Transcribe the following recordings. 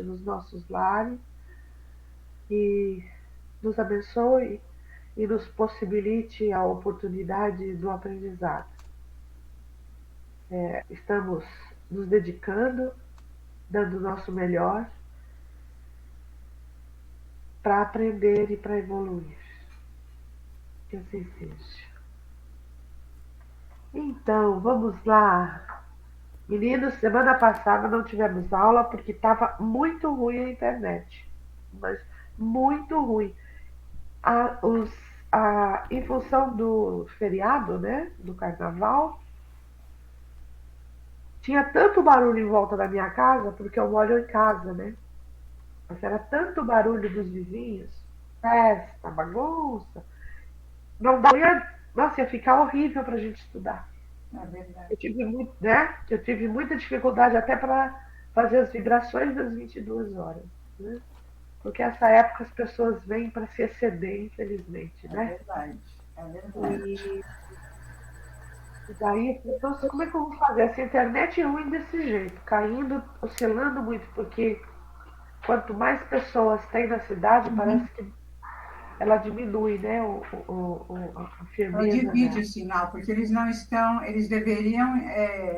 habite nos nossos lares e nos abençoe e nos possibilite a oportunidade do aprendizado. Estamos nos dedicando, dando o nosso melhor para aprender e para evoluir. Que assim seja. Então, vamos lá. Meninos, semana passada não tivemos aula porque estava muito ruim a internet. Mas muito ruim. Em função do feriado, né? Do carnaval, tinha tanto barulho em volta da minha casa, porque eu moro em casa, né? Mas era tanto barulho dos vizinhos, festa, bagunça. Não dá, nossa, ia ficar horrível para a gente estudar. É verdade. Eu tive, muito, né? Eu tive muita dificuldade até para fazer as vibrações das 22 horas. Né? Porque essa época as pessoas vêm para se exceder, infelizmente. É Né? verdade. É verdade. E, e daí, nossa, como é que eu vou fazer? Essa internet é ruim desse jeito, caindo, oscilando muito, porque quanto mais pessoas tem na cidade, parece Uhum. que ela diminui, né, a Ela firmeza divide dela. o sinal, porque eles não estão, eles deveriam,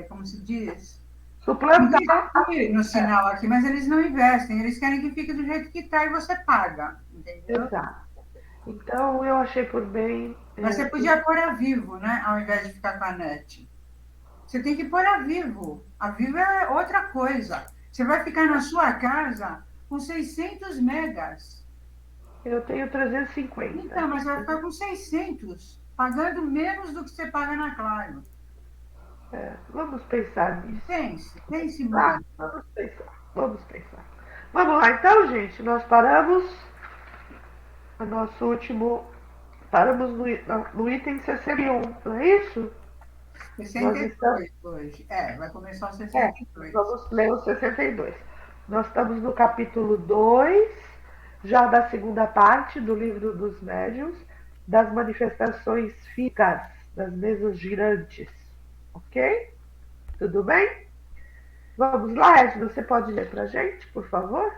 como se diz, Suplantar. investir no sinal aqui, mas eles não investem, eles querem que fique do jeito que está e você paga, entendeu? Exato. Então eu achei por bem. Mas você podia pôr a vivo, né? Ao invés de ficar com a net. Você tem que pôr a vivo. A vivo é outra coisa. Você vai ficar na sua casa com 600 megas. Eu tenho 350. Então, mas vai ficar com 600, pagando menos do que você paga na Claro. Vamos pensar nisso. Pense, pense Ah, muito. vamos pensar. Vamos pensar. Vamos lá, então, gente. Nós paramos. O nosso último. Paramos no item 61, não é isso? Nós estamos. 62 hoje. É, vai começar o É, 62. vamos ler o 62. Nós estamos no capítulo 2, já da segunda parte do livro dos médiuns, das manifestações físicas, das mesas girantes. Ok? Tudo bem? Vamos lá, Edna, você pode ler para a gente, por favor?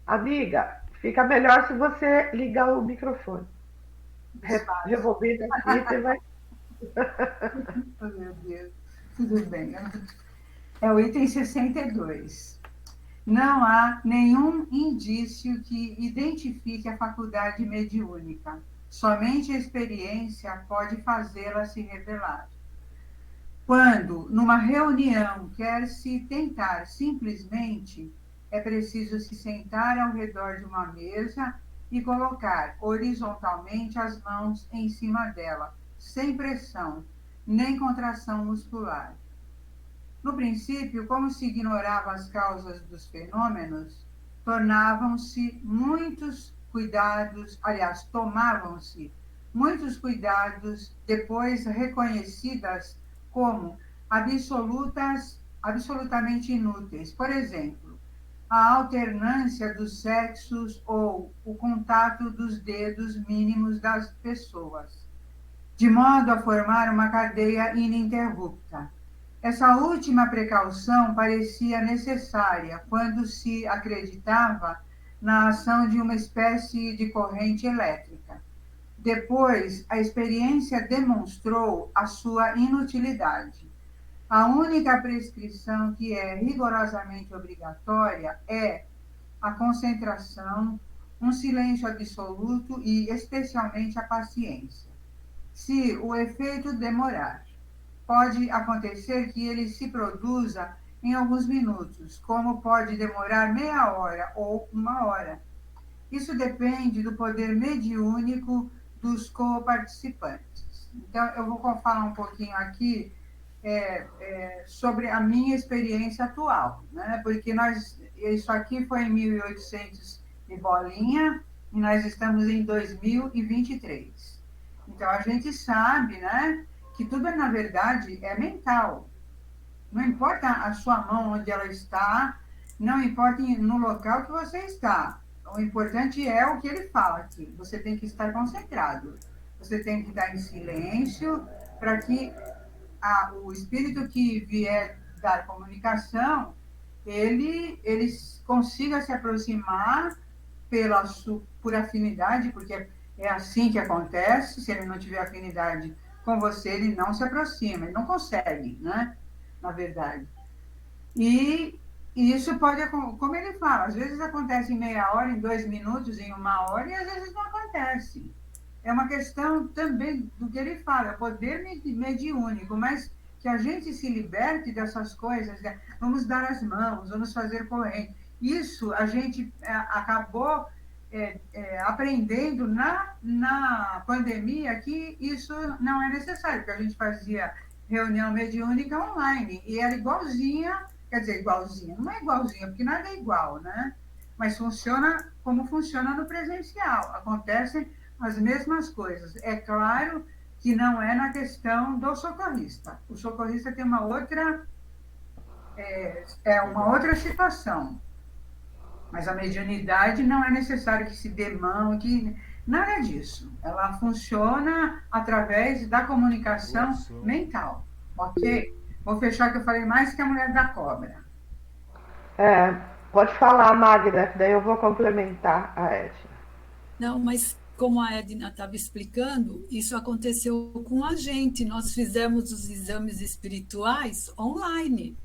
Amiga, fica melhor se você ligar o microfone. Desfaz. Revolvendo aqui, você vai. Oh, meu Deus. Tudo bem. É o item 62. Não há nenhum indício que identifique a faculdade mediúnica. Somente a experiência pode fazê-la se revelar. Quando, numa reunião, quer-se tentar simplesmente, é preciso se sentar ao redor de uma mesa e colocar horizontalmente as mãos em cima dela, sem pressão, nem contração muscular. No princípio, como se ignorava as causas dos fenômenos, tomavam-se muitos cuidados depois reconhecidas como absolutamente inúteis. Por exemplo, a alternância dos sexos ou o contato dos dedos mínimos das pessoas, de modo a formar uma cadeia ininterrupta. Essa última precaução parecia necessária quando se acreditava na ação de uma espécie de corrente elétrica. Depois, a experiência demonstrou a sua inutilidade. A única prescrição que é rigorosamente obrigatória é a concentração, um silêncio absoluto e, especialmente, a paciência. Se o efeito demorar, pode acontecer que ele se produza em alguns minutos, como pode demorar meia hora ou uma hora. Isso depende do poder mediúnico dos coparticipantes. Então, eu vou falar um pouquinho aqui sobre a minha experiência atual, né? Porque isso aqui foi em 1800 e bolinha, e nós estamos em 2023. Então, a gente sabe, né, que tudo, na verdade, é mental. Não importa a sua mão onde ela está, não importa no local que você está. o importante é o que ele fala aqui. Você tem que estar concentrado. Você tem que estar em silêncio para que o espírito que vier dar comunicação, ele consiga se aproximar por afinidade, porque é assim que acontece. Se ele não tiver afinidade com você, ele não se aproxima, ele não consegue, né? Na verdade. E isso pode, como ele fala, às vezes acontece em meia hora, em 2 minutos, em 1 hora, e às vezes não acontece. É uma questão também do que ele fala, poder mediúnico, mas que a gente se liberte dessas coisas, né? Vamos dar as mãos, vamos fazer corrente. Isso a gente acabou aprendendo na pandemia que isso não é necessário, porque a gente fazia reunião mediúnica online e era igualzinha, quer dizer, igualzinha, não é igualzinha, porque nada é igual, né? Mas funciona como funciona no presencial, acontecem as mesmas coisas. É claro que não é na questão do socorrista. O socorrista tem uma outra uma outra situação. Mas a mediunidade não é necessário que se dê mão, que nada disso. Ela funciona através da comunicação mental, ok? Vou fechar que eu falei mais que a mulher da cobra. Pode falar, Magda, que daí eu vou complementar a Edna. Não, mas como a Edna estava explicando, isso aconteceu com a gente. Nós fizemos os exames espirituais online.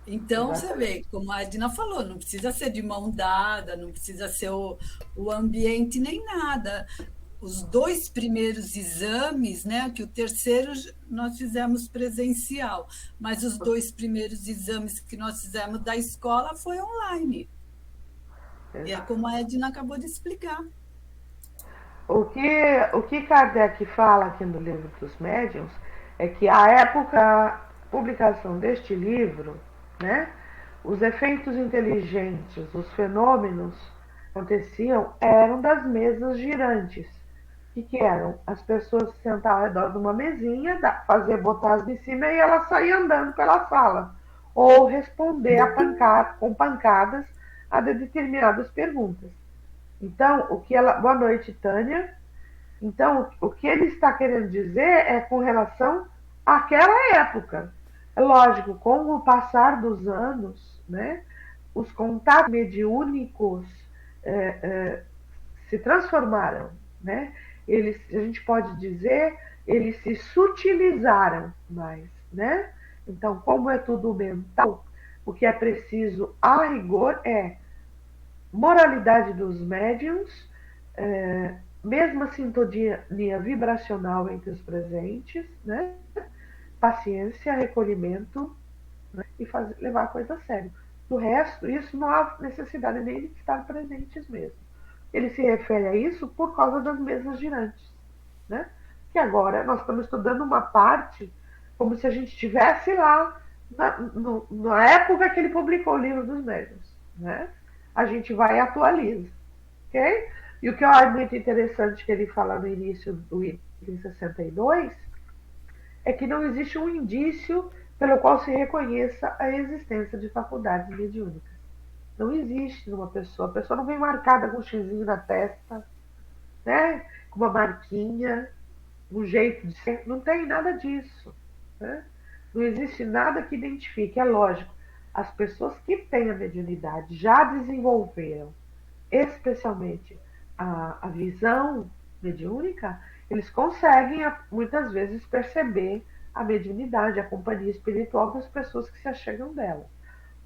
Então, você vê, como a Edna falou, não precisa ser de mão dada, não precisa ser o ambiente nem nada. Os 2 primeiros exames, né, que o terceiro nós fizemos presencial, mas os 2 primeiros exames que nós fizemos da escola foi online. E é como a Edna acabou de explicar. O que Kardec fala aqui no livro dos médiuns é que a época da publicação deste livro, né, os efeitos inteligentes, os fenômenos que aconteciam eram das mesas girantes. O que eram? As pessoas se sentavam ao redor de uma mesinha, fazer botar as de cima e ela saía andando pela sala. Ou responder com pancadas a determinadas perguntas. Então, boa noite, Tânia. Então, o que ele está querendo dizer é com relação àquela época. É lógico, com o passar dos anos, né, os contatos mediúnicos se transformaram, né? A gente pode dizer, eles se sutilizaram mais, né? Então, como é tudo mental, o que é preciso a rigor é moralidade dos médiuns, mesma sintonia vibracional entre os presentes, né? Paciência, recolhimento, né? E levar a coisa a sério. Do resto, isso não há necessidade nem de estar presentes mesmo. Ele se refere a isso por causa das mesas girantes, né? Que agora nós estamos estudando uma parte como se a gente estivesse lá na época que ele publicou o livro dos médiuns, né? A gente vai e atualiza, ok? E o que eu acho muito interessante que ele fala no início do item 62 é que não existe um indício pelo qual se reconheça a existência de faculdades mediúnicas. Não existe numa pessoa. A pessoa não vem marcada com um xizinho na testa, né? Com uma marquinha, um jeito de ser. Não tem nada disso, né? Não existe nada que identifique. É lógico, as pessoas que têm a mediunidade já desenvolveram, especialmente a visão mediúnica, eles conseguem muitas vezes perceber a mediunidade, a companhia espiritual das pessoas que se achegam dela.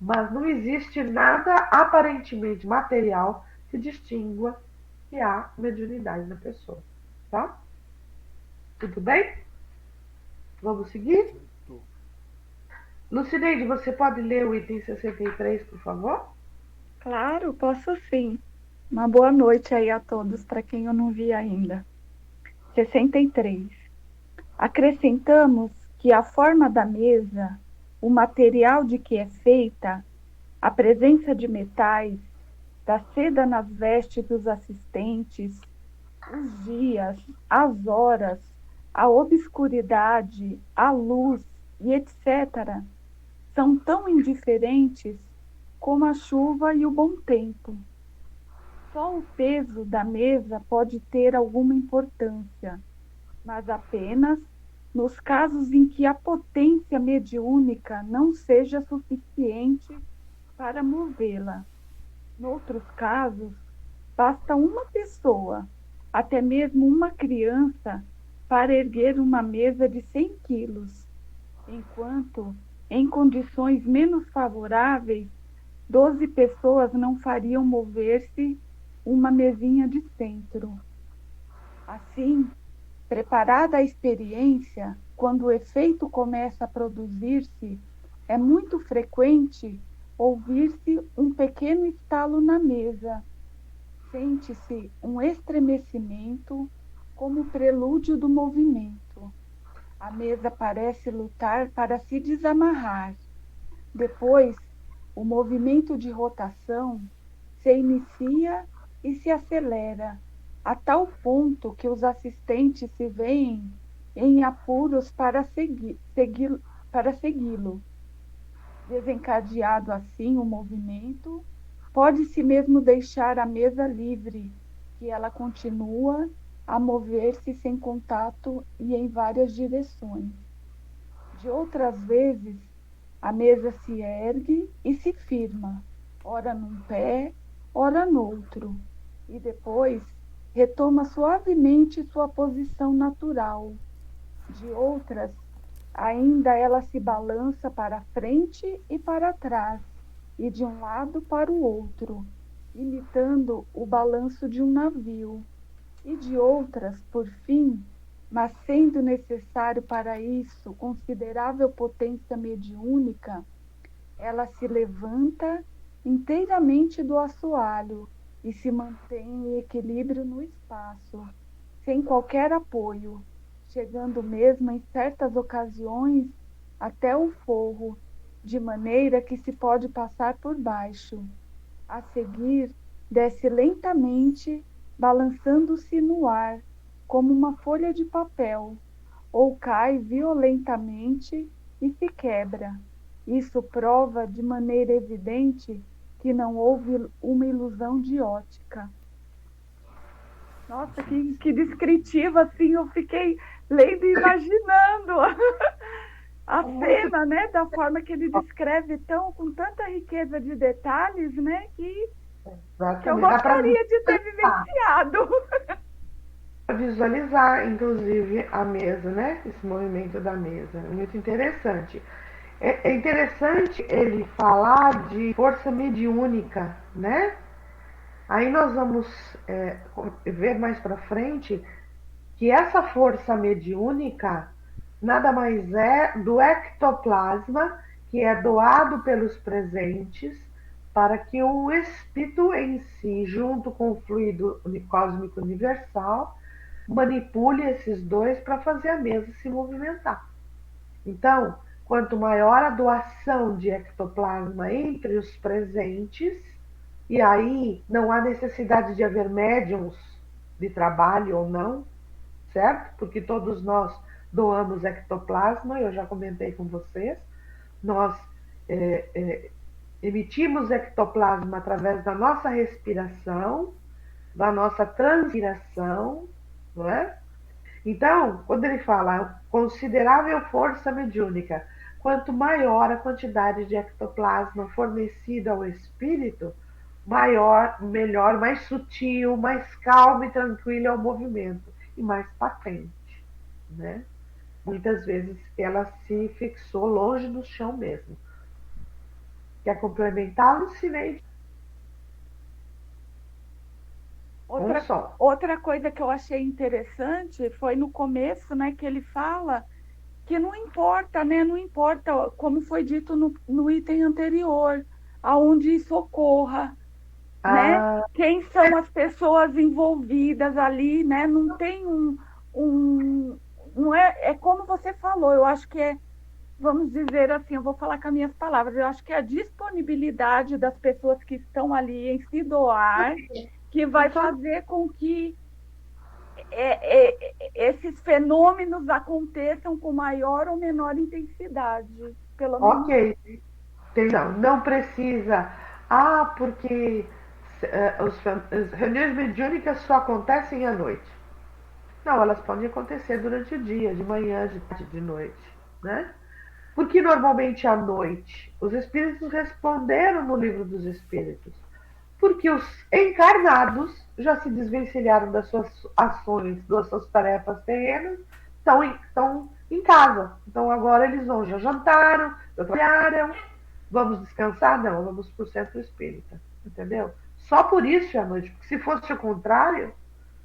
Mas não existe nada aparentemente material que distingua que há mediunidade na pessoa. Tá? Tudo bem? Vamos seguir? Lucineide, você pode ler o item 63, por favor? Claro, posso sim. Uma boa noite aí a todos, para quem eu não vi ainda. 63. Acrescentamos que a forma da mesa, o material de que é feita, a presença de metais, da seda nas vestes dos assistentes, os dias, as horas, a obscuridade, a luz e etc., são tão indiferentes como a chuva e o bom tempo. Só o peso da mesa pode ter alguma importância, mas apenas nos casos em que a potência mediúnica não seja suficiente para movê-la. Noutros casos, basta uma pessoa, até mesmo uma criança, para erguer uma mesa de 100 quilos, enquanto, em condições menos favoráveis, 12 pessoas não fariam mover-se uma mesinha de centro. Assim, preparada a experiência, quando o efeito começa a produzir-se, é muito frequente ouvir-se um pequeno estalo na mesa. Sente-se um estremecimento como prelúdio do movimento. A mesa parece lutar para se desamarrar. Depois, o movimento de rotação se inicia e se acelera, a tal ponto que os assistentes se veem em apuros para segui-lo. Desencadeado assim o movimento, pode-se mesmo deixar a mesa livre, que ela continua a mover-se sem contato e em várias direções. De outras vezes, a mesa se ergue e se firma, ora num pé, ora noutro, e depois retoma suavemente sua posição natural. De outras, ainda ela se balança para frente e para trás, e de um lado para o outro, imitando o balanço de um navio. E de outras, por fim, mas sendo necessário para isso considerável potência mediúnica, ela se levanta inteiramente do assoalho e se mantém em equilíbrio no espaço, sem qualquer apoio, chegando mesmo em certas ocasiões até o forro, de maneira que se pode passar por baixo. A seguir, desce lentamente, balançando-se no ar, como uma folha de papel, ou cai violentamente e se quebra. Isso prova de maneira evidente que não houve uma ilusão de ótica. Nossa, que descritiva, assim, eu fiquei lendo e imaginando a cena, né, da forma que ele descreve com tanta riqueza de detalhes, né, que eu gostaria de ter vivenciado. Visualizar, inclusive, a mesa, né? Esse movimento da mesa. É muito interessante. É interessante ele falar de força mediúnica, né? Aí nós vamos ver mais para frente que essa força mediúnica nada mais é do ectoplasma que é doado pelos presentes para que o espírito em si, junto com o fluido cósmico universal, manipule esses dois para fazer a mesa se movimentar. Então, quanto maior a doação de ectoplasma entre os presentes, e aí não há necessidade de haver médiums de trabalho ou não, certo? Porque todos nós doamos ectoplasma, eu já comentei com vocês, nós emitimos ectoplasma através da nossa respiração, da nossa transpiração, não é? Então, quando ele fala considerável força mediúnica, quanto maior a quantidade de ectoplasma fornecida ao espírito, maior, melhor, mais sutil, mais calmo e tranquilo é o movimento e mais patente, né? Muitas vezes ela se fixou longe do chão mesmo. Quer complementar, Lucineide? Outra coisa que eu achei interessante foi no começo, né, que ele fala que não importa, né, não importa, como foi dito no item anterior, aonde isso ocorra, né? Quem são as pessoas envolvidas ali, né? Não tem não é como você falou, eu acho que vamos dizer assim, eu vou falar com as minhas palavras, eu acho que é a disponibilidade das pessoas que estão ali em se doar que vai fazer com que esses fenômenos aconteçam com maior ou menor intensidade. Pelo menos. Ok. Não precisa. Porque As reuniões mediúnicas só acontecem à noite. Não, elas podem acontecer durante o dia, de manhã, de tarde, de noite, né? Porque normalmente à noite os espíritos responderam no livro dos espíritos, porque os encarnados já se desvencilharam das suas ações, das suas tarefas terrenas, estão em casa. Então agora eles vão, já jantaram, já trabalharam, vamos descansar? Não, vamos para o centro espírita, entendeu? Só por isso é à noite, porque se fosse o contrário,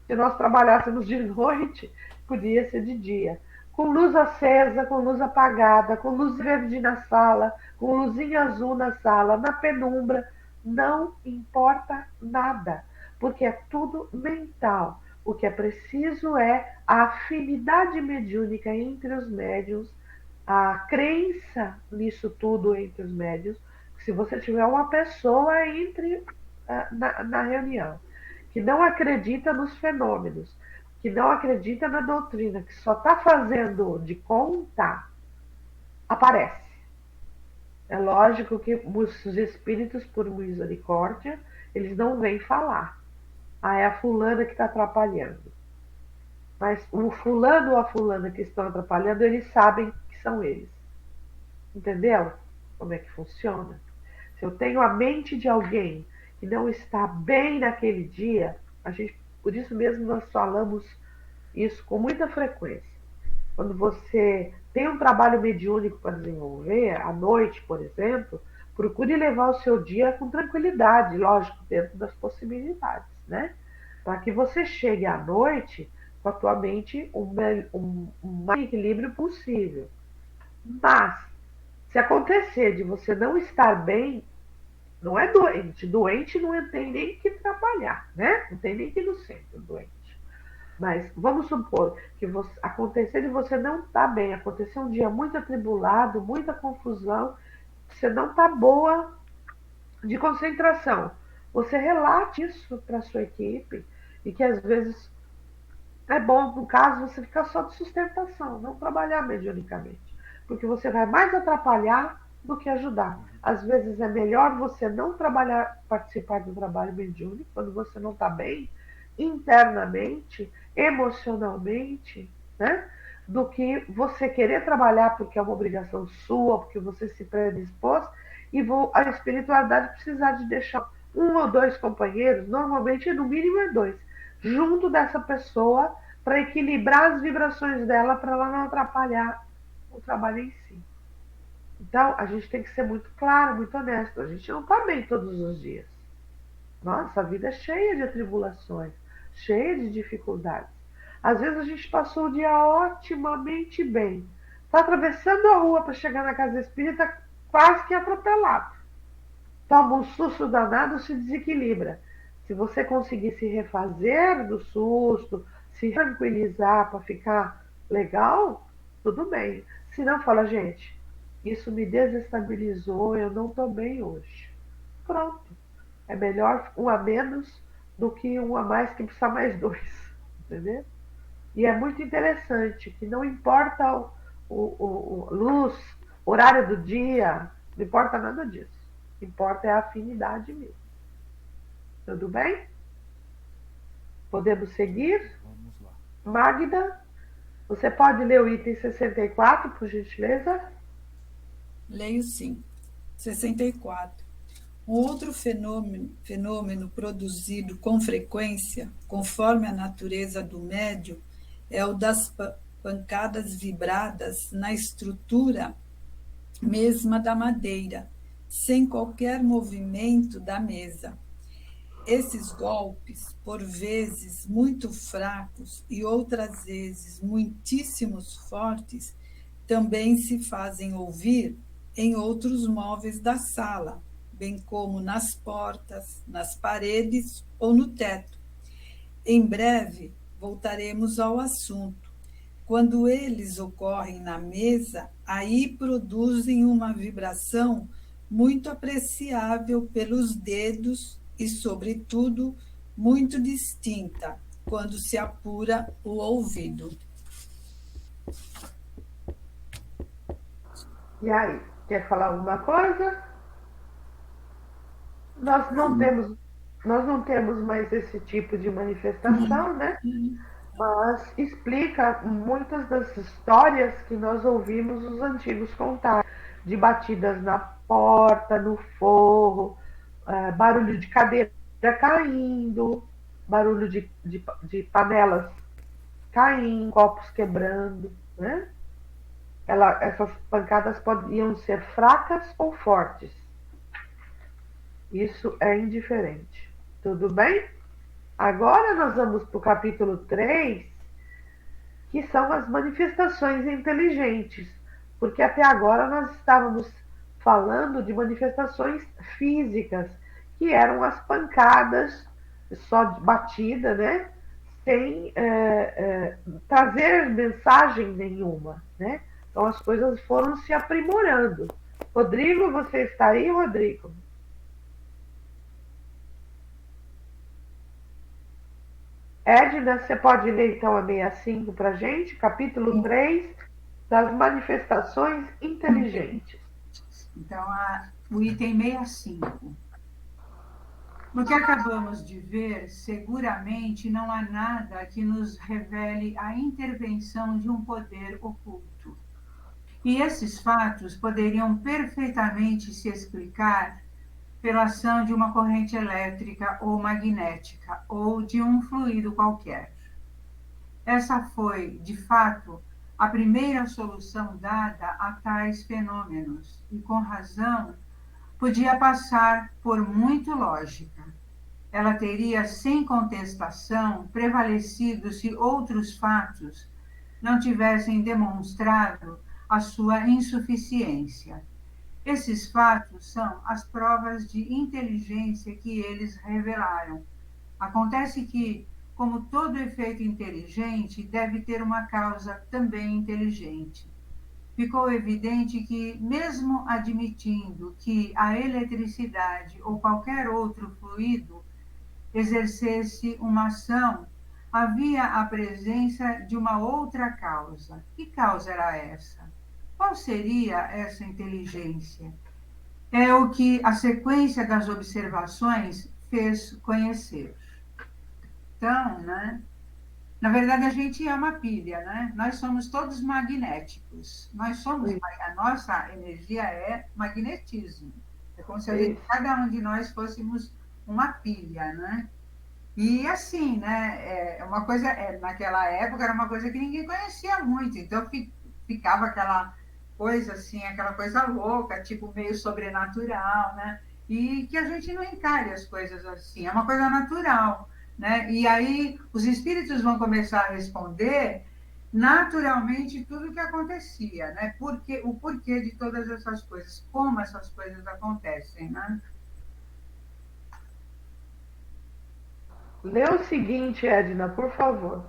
se nós trabalhássemos de noite, podia ser de dia. Com luz acesa, com luz apagada, com luz verde na sala, com luzinha azul na sala, na penumbra, não importa nada, porque é tudo mental. O que é preciso é a afinidade mediúnica entre os médiuns, a crença nisso tudo entre os médiuns. Se você tiver uma pessoa entre na reunião que não acredita nos fenômenos, que não acredita na doutrina, que só está fazendo de conta, aparece. É lógico que os espíritos, por misericórdia, eles não vêm falar. Ah, é a fulana que está atrapalhando. Mas o fulano ou a fulana que estão atrapalhando, eles sabem que são eles. Entendeu? Como é que funciona? Se eu tenho a mente de alguém que não está bem naquele dia, por isso mesmo nós falamos isso com muita frequência. Quando você tem um trabalho mediúnico para desenvolver, à noite, por exemplo, procure levar o seu dia com tranquilidade, lógico, dentro das né? Para que você chegue à noite com a tua mente o mais equilíbrio possível. Mas, se acontecer de você não estar bem, não é doente. Doente não tem nem que trabalhar, né? Não tem nem que ir no centro doente. Mas vamos supor que acontecer de você não estar bem, acontecer um dia muito atribulado, muita confusão, você não está boa de concentração. Você relate isso para a sua equipe e que às vezes é bom, no caso, você ficar só de sustentação, não trabalhar mediunicamente, porque você vai mais atrapalhar do que ajudar. Às vezes é melhor você não trabalhar, participar do trabalho mediúnico quando você não está bem, internamente, emocionalmente, né? Do que você querer trabalhar porque é uma obrigação sua, porque você se predispôs, e a espiritualidade precisar de deixar um ou dois companheiros, normalmente no mínimo é dois, junto dessa pessoa para equilibrar as vibrações dela para ela não atrapalhar o trabalho em si. Então, a gente tem que ser muito claro, muito honesto. A gente não está bem todos os dias. Nossa, a vida é cheia de atribulações, cheia de dificuldades. Às vezes a gente passou o dia otimamente bem. Está atravessando a rua para chegar na casa espírita, quase que atropelado. Toma um susto danado, se desequilibra. Se você conseguir se refazer do susto, se tranquilizar para ficar legal, tudo bem. Se não, fala, gente, isso me desestabilizou, eu não estou bem hoje. Pronto. É melhor um a menos do que um a mais que precisa mais dois. Entendeu? E é muito interessante que não importa o luz, horário do dia, não importa nada disso. O que importa é a afinidade mesmo. Tudo bem? Podemos seguir? Vamos lá. Magda, você pode ler o item 64, por gentileza? Leio sim. 64. Um outro fenômeno produzido com frequência, conforme a natureza do médium, é o das pancadas vibradas na estrutura mesma da madeira, sem qualquer movimento da mesa. Esses golpes, por vezes muito fracos e outras vezes muitíssimos fortes, também se fazem ouvir em outros móveis da sala, bem como nas portas, nas paredes ou no teto. Em breve voltaremos ao assunto. Quando eles ocorrem na mesa, aí produzem uma vibração muito apreciável pelos dedos e, sobretudo, muito distinta quando se apura o ouvido. E aí, quer falar alguma coisa? Nós não temos. nós não temos mais esse tipo de manifestação, né? Mas explica muitas das histórias que nós ouvimos os antigos contar, de batidas na porta, no forro, barulho de cadeira caindo, barulho de panelas caindo, copos quebrando, né? Essas pancadas podiam ser fracas ou fortes. Isso é indiferente. Tudo bem? Agora nós vamos para o capítulo 3, que são as manifestações inteligentes, porque até agora nós estávamos falando de manifestações físicas, que eram as pancadas, só de batida, né? Sem trazer mensagem nenhuma, né? Então as coisas foram se aprimorando. Rodrigo, você está aí, Rodrigo? Edna, você pode ler então a 65 para a gente, capítulo 3 das manifestações inteligentes. Então, o item 65. No que acabamos de ver, seguramente não há nada que nos revele a intervenção de um poder oculto. E esses fatos poderiam perfeitamente se explicar pela ação de uma corrente elétrica ou magnética, ou de um fluido qualquer. Essa foi, de fato, a primeira solução dada a tais fenômenos, e com razão podia passar por muito lógica. Ela teria, sem contestação, prevalecido se outros fatos não tivessem demonstrado a sua insuficiência. Esses fatos são as provas de inteligência que eles revelaram. Acontece que, como todo efeito inteligente, deve ter uma causa também inteligente. Ficou evidente que, mesmo admitindo que a eletricidade ou qualquer outro fluido exercesse uma ação, havia a presença de uma outra causa. Que causa era essa? Qual seria essa inteligência? É o que a sequência das observações fez conhecer. Então, né? Na verdade, a gente é uma pilha, né? Nós somos todos magnéticos. A nossa energia é magnetismo. É como se cada um de nós fôssemos uma pilha, né? E assim, né? Naquela época era uma coisa que ninguém conhecia muito. Então ficava aquela coisa assim, aquela coisa louca, tipo meio sobrenatural, né? E que a gente não encare as coisas assim. É uma coisa natural. Né? E aí os espíritos vão começar a responder naturalmente tudo o que acontecia, né? O porquê de todas essas coisas, como essas coisas acontecem, né? Lê o seguinte, Edna, por favor.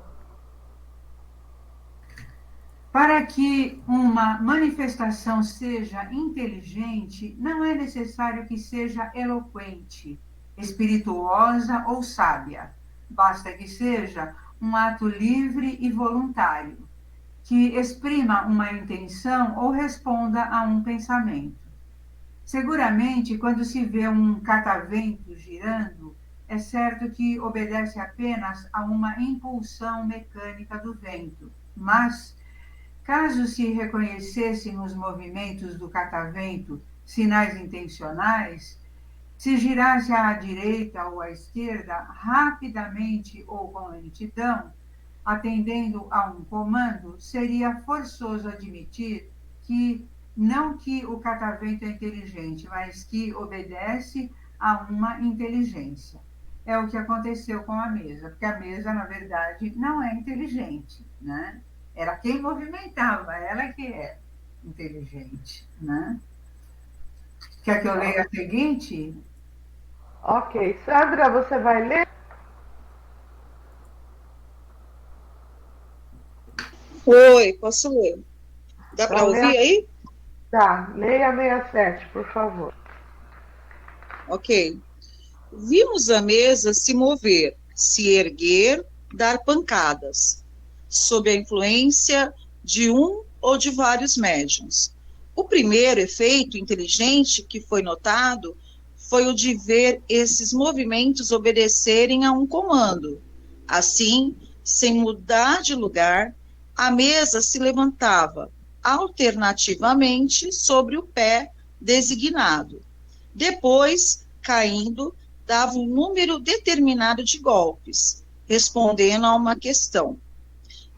Para que uma manifestação seja inteligente, não é necessário que seja eloquente, espirituosa ou sábia. Basta que seja um ato livre e voluntário, que exprima uma intenção ou responda a um pensamento. Seguramente, quando se vê um catavento girando, é certo que obedece apenas a uma impulsão mecânica do vento, mas caso se reconhecessem nos movimentos do catavento sinais intencionais, se girasse à direita ou à esquerda, rapidamente ou com lentidão, atendendo a um comando, seria forçoso admitir que não que o catavento é inteligente, mas que obedece a uma inteligência. É o que aconteceu com a mesa, porque a mesa, na verdade, não é inteligente, né? Era quem movimentava, ela que é inteligente, né? Quer que eu leia a seguinte? Ok. Sandra, você vai ler? Oi, posso ler? Dá para ouvir aí? Tá, leia 67, por favor. Ok. Vimos a mesa se mover, se erguer, dar pancadas, sob a influência de um ou de vários médiuns. O primeiro efeito inteligente que foi notado foi o de ver esses movimentos obedecerem a um comando. Assim, sem mudar de lugar, a mesa se levantava alternativamente sobre o pé designado. Depois, caindo, dava um número determinado de golpes, respondendo a uma questão.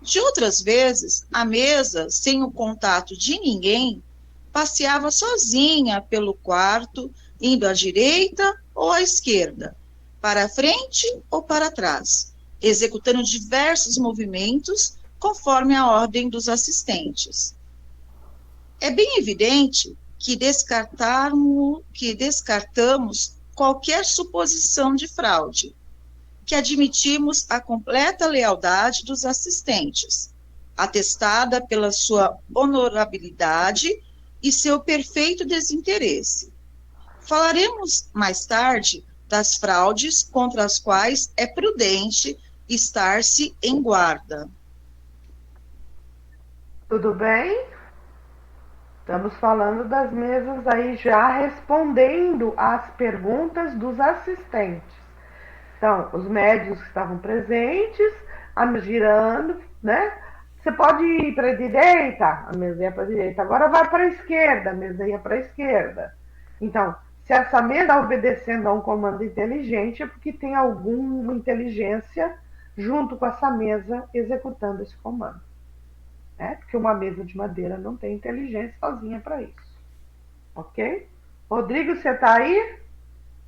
De outras vezes, a mesa, sem o contato de ninguém, passeava sozinha pelo quarto, indo à direita ou à esquerda, para frente ou para trás, executando diversos movimentos conforme a ordem dos assistentes. É bem evidente que descartamos qualquer suposição de fraude, que admitimos a completa lealdade dos assistentes, atestada pela sua honorabilidade e seu perfeito desinteresse. Falaremos mais tarde das fraudes contra as quais é prudente estar-se em guarda. Tudo bem? Estamos falando das mesas aí já respondendo às perguntas dos assistentes. Então, os médios que estavam presentes, a mesa girando, né? Você pode ir para a direita, a mesa ia para a direita. Agora vai para a esquerda, a mesa ia para a esquerda. Então, se essa mesa está obedecendo a um comando inteligente, é porque tem alguma inteligência junto com essa mesa executando esse comando. Porque uma mesa de madeira não tem inteligência sozinha para isso. Ok? Rodrigo, você está aí?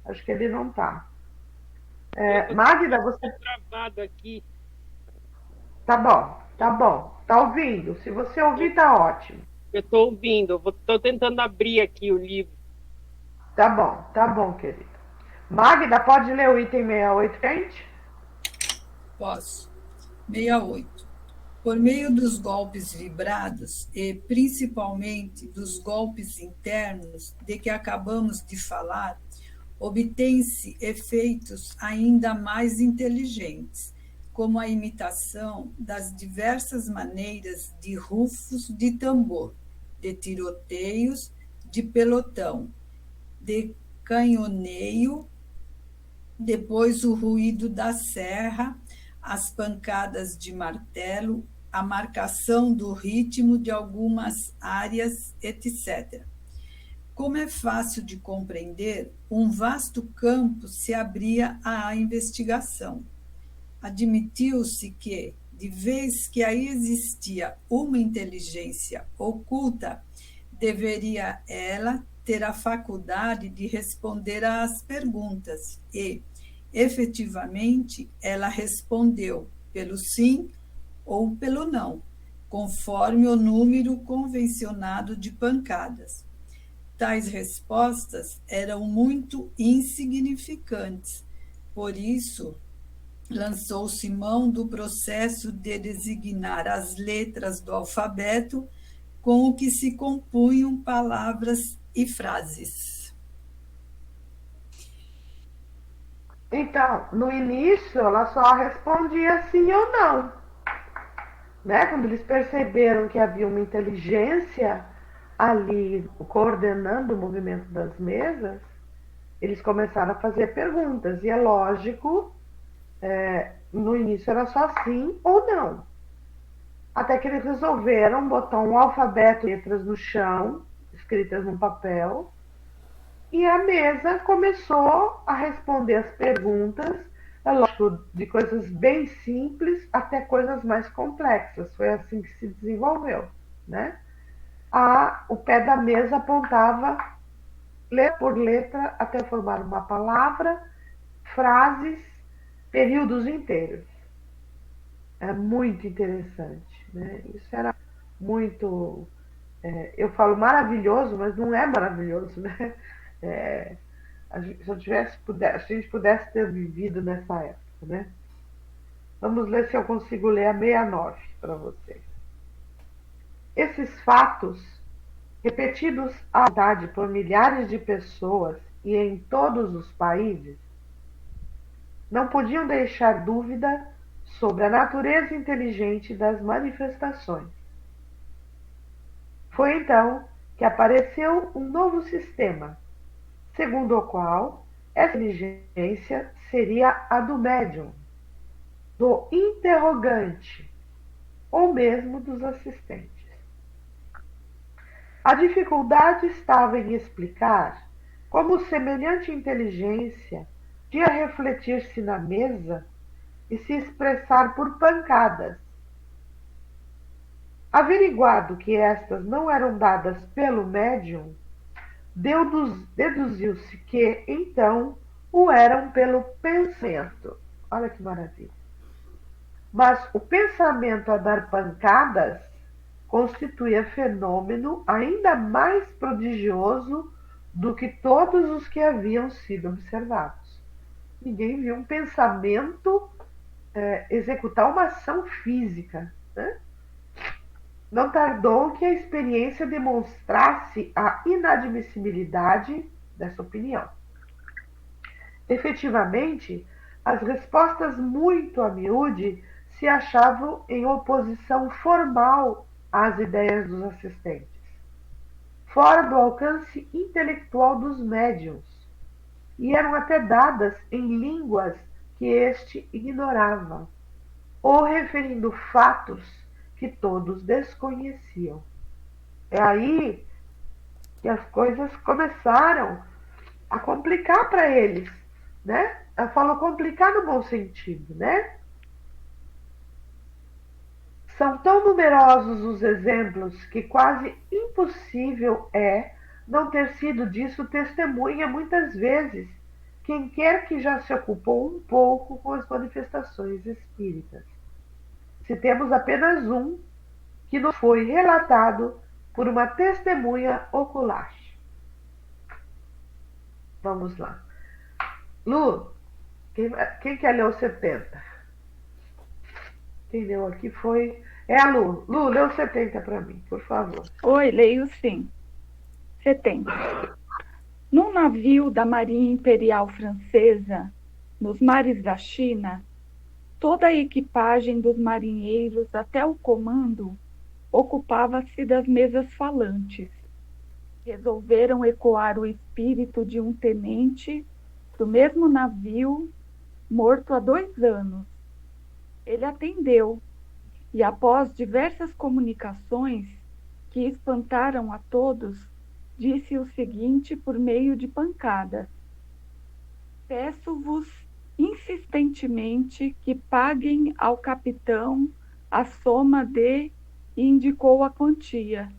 Acho que ele não está. Magda, você... travado aqui. Tá bom, tá bom. Tá ouvindo? Se você ouvir, tá ótimo. Eu estou ouvindo, estou tentando abrir aqui o livro. Tá bom, querido. Magda, pode ler o item 68, gente? Posso. 68. Por meio dos golpes vibrados e, principalmente, dos golpes internos de que acabamos de falar, obtém-se efeitos ainda mais inteligentes, como a imitação das diversas maneiras de rufos de tambor, de tiroteios, de pelotão, de canhoneio, depois o ruído da serra, as pancadas de martelo, a marcação do ritmo de algumas áreas, etc. Como é fácil de compreender, um vasto campo se abria à investigação. Admitiu-se que, de vez que aí existia uma inteligência oculta, deveria ela ter a faculdade de responder às perguntas e, efetivamente, ela respondeu pelo sim ou pelo não, conforme o número convencionado de pancadas. Tais respostas eram muito insignificantes, por isso lançou-se mão do processo de designar as letras do alfabeto com o que se compunham palavras e frases. Então, no início, ela só respondia sim ou não. Né? Quando eles perceberam que havia uma inteligência ali coordenando o movimento das mesas, eles começaram a fazer perguntas. E é lógico, no início era só sim ou não. Até que eles resolveram botar um alfabeto de letras no chão, escritas num papel, e a mesa começou a responder as perguntas, é lógico, de coisas bem simples até coisas mais complexas. Foi assim que se desenvolveu, né? O pé da mesa apontava letra por letra até formar uma palavra, frases, períodos inteiros. É muito interessante, né? Isso era muito... eu falo maravilhoso, mas não é maravilhoso, né? Se a gente pudesse ter vivido nessa época, né? Vamos ver se eu consigo ler a 69 para vocês. Esses fatos, repetidos à vontade por milhares de pessoas e em todos os países, não podiam deixar dúvida sobre a natureza inteligente das manifestações. Foi então que apareceu um novo sistema, segundo o qual essa inteligência seria a do médium, do interrogante, ou mesmo dos assistentes. A dificuldade estava em explicar como semelhante inteligência podia refletir-se na mesa e se expressar por pancadas. Averiguado que estas não eram dadas pelo médium, deduziu-se que, então, o eram pelo pensamento. Olha que maravilha. Mas o pensamento a dar pancadas constituía fenômeno ainda mais prodigioso do que todos os que haviam sido observados. Ninguém viu um pensamento executar uma ação física, né? Não tardou que a experiência demonstrasse a inadmissibilidade dessa opinião. Efetivamente, as respostas muito a miúde se achavam em oposição formal às ideias dos assistentes, fora do alcance intelectual dos médiuns, e eram até dadas em línguas que este ignorava, ou referindo fatos que todos desconheciam. É aí que as coisas começaram a complicar para eles, né? Eu falo complicar no bom sentido, né? São tão numerosos os exemplos que quase impossível é não ter sido disso testemunha muitas vezes quem quer que já se ocupou um pouco com as manifestações espíritas. Se temos apenas um que nos foi relatado por uma testemunha ocular. Vamos lá. Lu, quem quer ler o 70? Quem leu aqui foi... É a Lu. Lu, lê o 70 para mim, por favor. Oi, leio sim. 70. Num navio da Marinha Imperial Francesa, nos mares da China, toda a equipagem dos marinheiros até o comando ocupava-se das mesas falantes. Resolveram ecoar o espírito de um tenente do mesmo navio, morto há 2 anos. Ele atendeu e, após diversas comunicações que espantaram a todos, disse o seguinte por meio de pancadas: peço-vos insistentemente que paguem ao capitão a soma de... e indicou a quantia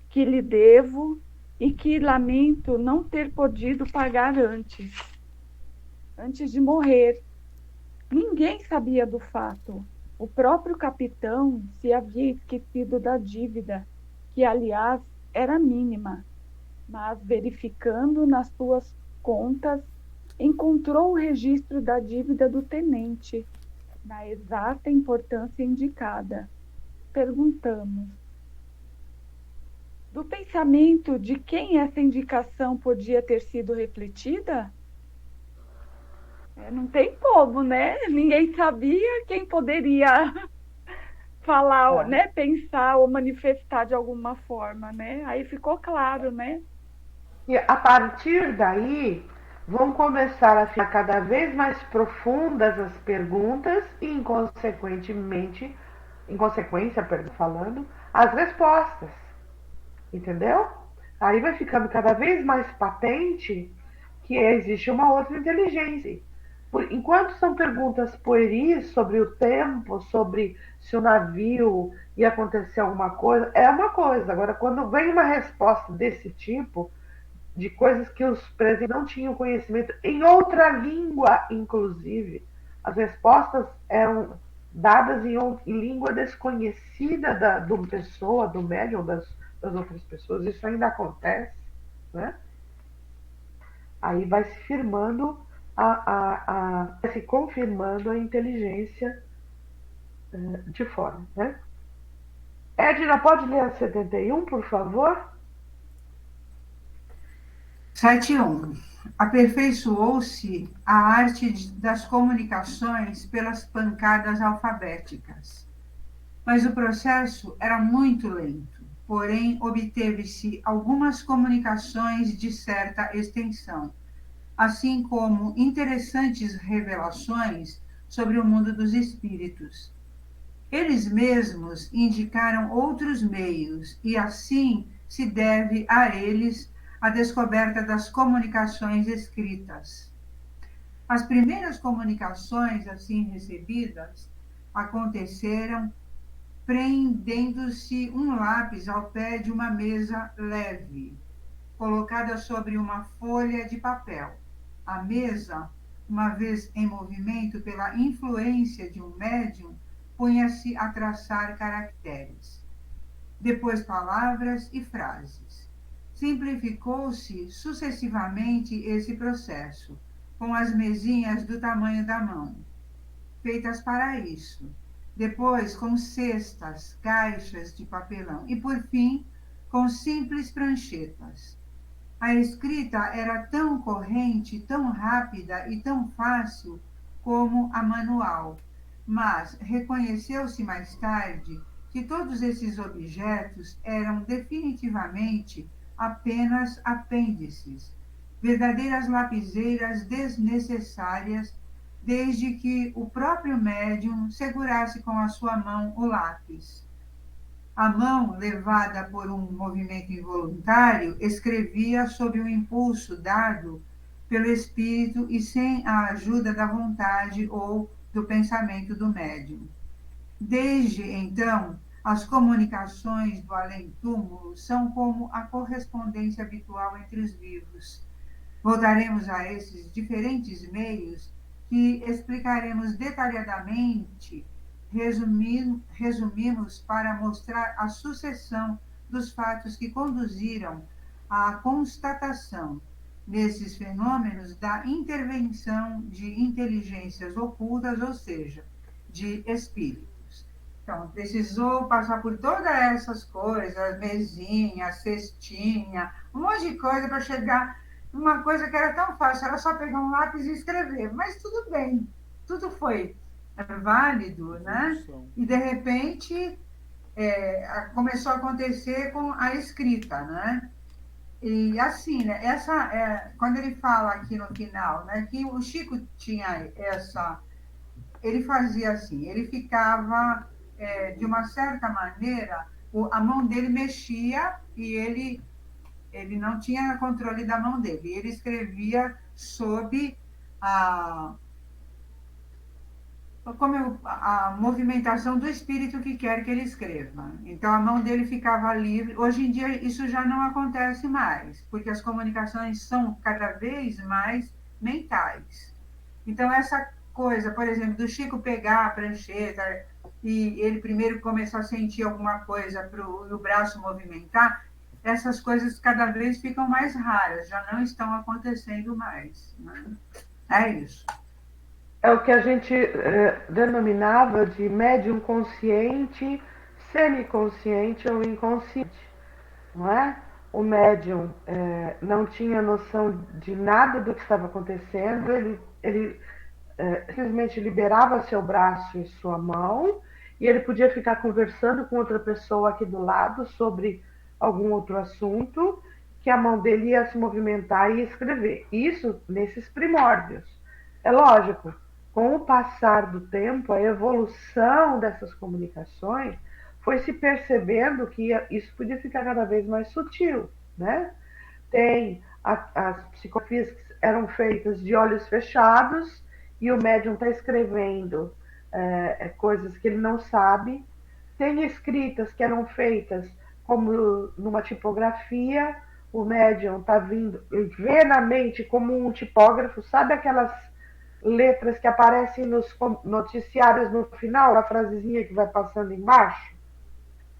que lhe devo e que lamento não ter podido pagar antes de morrer. Ninguém sabia do fato. O próprio capitão se havia esquecido da dívida, que, aliás, era mínima, mas, verificando nas suas contas, encontrou o registro da dívida do tenente, na exata importância indicada. Perguntamos: do pensamento de quem essa indicação podia ter sido refletida? Não tem como, né? Ninguém sabia quem poderia falar, né? Pensar ou manifestar de alguma forma, né? Aí ficou claro, né? E a partir daí, vão começar a ficar cada vez mais profundas as perguntas e, em consequência, falando, as respostas. Entendeu? Aí vai ficando cada vez mais patente que existe uma outra inteligência. Enquanto são perguntas pueris sobre o tempo, sobre se o navio ia acontecer alguma coisa, é uma coisa. Agora, quando vem uma resposta desse tipo, de coisas que os presentes não tinham conhecimento, em outra língua, inclusive, as respostas eram dadas em língua desconhecida da pessoa, do médium, das outras pessoas. Isso ainda acontece, né? Aí vai se firmando vai se confirmando a inteligência de fora, né? Edna, pode ler a 71, por favor? 71. Aperfeiçoou-se a arte das comunicações pelas pancadas alfabéticas, mas o processo era muito lento, porém obteve-se algumas comunicações de certa extensão, assim como interessantes revelações sobre o mundo dos espíritos. Eles mesmos indicaram outros meios, e assim se deve a eles a descoberta das comunicações escritas. As primeiras comunicações assim recebidas aconteceram prendendo-se um lápis ao pé de uma mesa leve, colocada sobre uma folha de papel. A mesa, uma vez em movimento pela influência de um médium, punha-se a traçar caracteres, depois palavras e frases. Simplificou-se sucessivamente esse processo, com as mesinhas do tamanho da mão, feitas para isso, depois com cestas, caixas de papelão e, por fim, com simples pranchetas. A escrita era tão corrente, tão rápida e tão fácil como a manual, mas reconheceu-se mais tarde que todos esses objetos eram definitivamente apenas apêndices, verdadeiras lapiseiras desnecessárias, desde que o próprio médium segurasse com a sua mão o lápis. A mão, levada por um movimento involuntário, escrevia sob o impulso dado pelo espírito e sem a ajuda da vontade ou do pensamento do médium. Desde então, as comunicações do além-túmulo são como a correspondência habitual entre os vivos. Voltaremos a esses diferentes meios que explicaremos detalhadamente, resumimos para mostrar a sucessão dos fatos que conduziram à constatação nesses fenômenos da intervenção de inteligências ocultas, ou seja, de espíritos. Então, precisou passar por todas essas coisas, mesinha, cestinha, um monte de coisa para chegar numa coisa que era tão fácil, era só pegar um lápis e escrever. Mas tudo bem, tudo foi válido, né? E, de repente, começou a acontecer com a escrita, né? E assim, né, quando ele fala aqui no final, né, que o Chico tinha ele fazia assim, ele ficava, de uma certa maneira, a mão dele mexia e ele não tinha controle da mão dele, ele escrevia sob a movimentação do espírito que quer que ele escreva. Então, a mão dele ficava livre. Hoje em dia, isso já não acontece mais, porque as comunicações são cada vez mais mentais. Então, essa coisa, por exemplo, do Chico pegar a prancheta e ele primeiro começar a sentir alguma coisa para o braço movimentar, essas coisas cada vez ficam mais raras, já não estão acontecendo mais, né? É isso. É o que a gente denominava de médium consciente, semiconsciente ou inconsciente, não é? O médium não tinha noção de nada do que estava acontecendo, ele simplesmente liberava seu braço e sua mão, e ele podia ficar conversando com outra pessoa aqui do lado sobre algum outro assunto, que a mão dele ia se movimentar e escrever. Isso nesses primórdios. É lógico, com o passar do tempo, a evolução dessas comunicações foi se percebendo que isso podia ficar cada vez mais sutil, né? As psicografias que eram feitas de olhos fechados e o médium está escrevendo coisas que ele não sabe. Tem escritas que eram feitas como numa tipografia, o médium está vindo, vê na mente como um tipógrafo, sabe aquelas letras que aparecem nos noticiários no final, a frasezinha que vai passando embaixo?